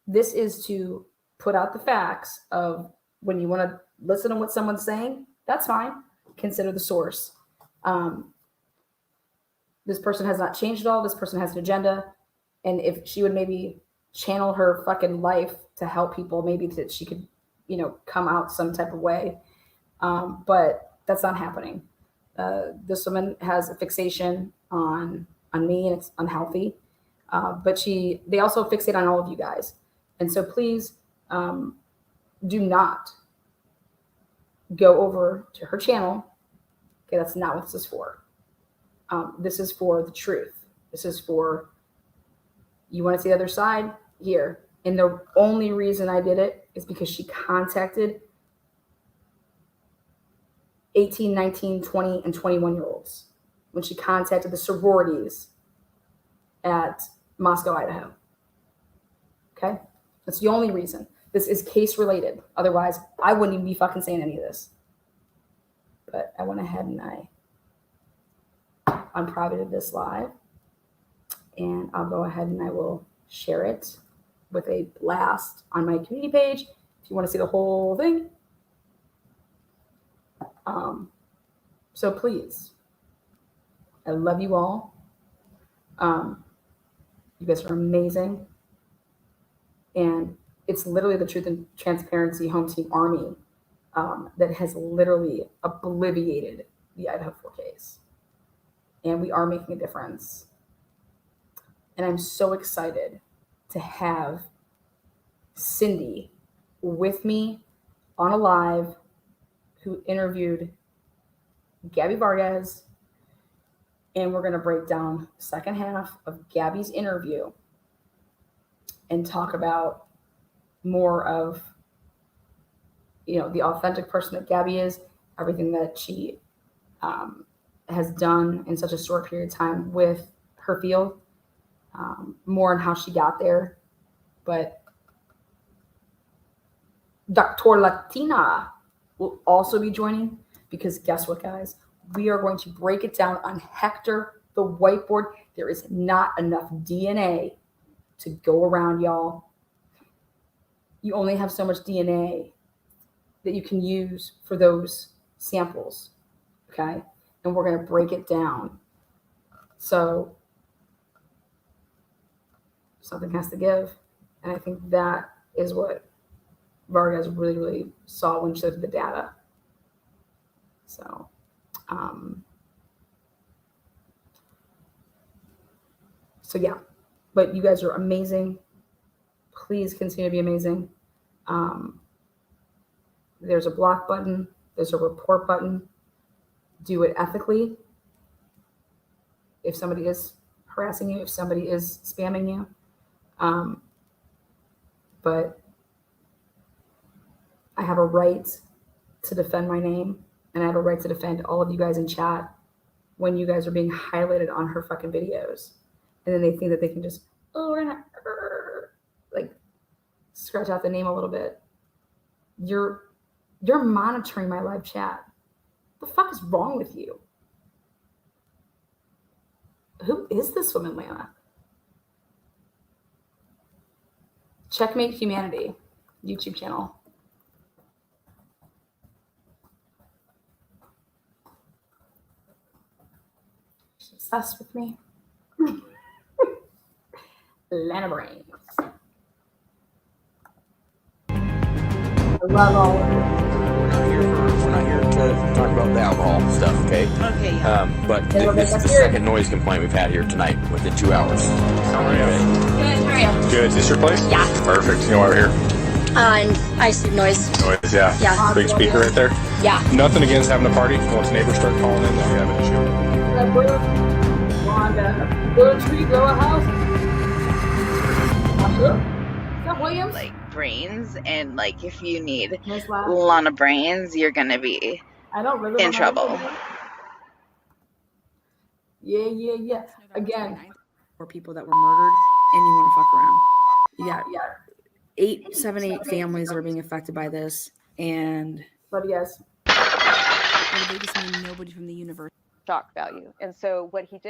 This is to put out the facts of when you want to listen to what someone's saying, that's fine. Consider the source. This person has not changed at all. This person has an agenda. And if she would maybe channel her fucking life to help people, maybe that she could, come out some type of way. But that's not happening. This woman has a fixation on me, and it's unhealthy. But they also fixate on all of you guys. And so please do not go over to her channel. Okay, that's not what this is for. This is for the truth. This is for, you want to see the other side? Here. And the only reason I did it is because she contacted 18, 19, 20, and 21-year-olds when she contacted the sororities at Moscow, Idaho. Okay? That's the only reason. This is case related. Otherwise, I wouldn't even be fucking saying any of this. But I went ahead and I unprivated this live. And I'll go ahead and I will share it with a blast on my community page if you want to see the whole thing. So please, I love you all. You guys are amazing. And it's literally the Truth and Transparency Home Team Army that has literally obliterated the Idaho4 case. And we are making a difference. And I'm so excited to have Cindy with me on a live who interviewed Gabby Vargas. And we're going to break down the second half of Gabby's interview and talk about more of, the authentic person that Gabby is, everything that she has done in such a short period of time with her field, more on how she got there. But Dr. Latina will also be joining, because guess what, guys? We are going to break it down on Hector the whiteboard. There is not enough DNA to go around, y'all. You only have so much DNA that you can use for those samples, okay? And we're going to break it down. So something has to give. And I think that is what Vargas really, really saw when she looked at the data. So, yeah, but you guys are amazing. Please continue to be amazing. There's a block button. There's a report button. Do it ethically. If somebody is harassing you, if somebody is spamming you. But I have a right to defend my name, and I have a right to defend all of you guys in chat when you guys are being highlighted on her fucking videos. And then they think that they can just, we're gonna like scratch out the name a little bit. You're monitoring my live chat. What the fuck is wrong with you? Who is this from Atlanta? Checkmate Humanity YouTube channel. She's obsessed with me. Atlanta brains. I love all of it. We're not here to talk about the alcohol stuff, okay? Okay, yeah. But this is the second noise complaint we've had here tonight within 2 hours. How are you? Good, how are you? Good. Is this your place? Yeah. Perfect. You know why we're here? I see noise. Noise, yeah. Yeah. Big speaker right there. Yeah. Nothing against having a party. Once neighbors start calling in, then we have an issue. Wanda, grow a tree, grow a house. Is that Williams? Like brains, and like if you need Nice a laugh. lot of brains, you're gonna be I don't really in trouble. Yeah. Again, or people that were murdered, and you want to fuck around. Yeah. 8 families that are being affected by this, and love you guys. they just mean nobody from the universe. Shock value. And so what he did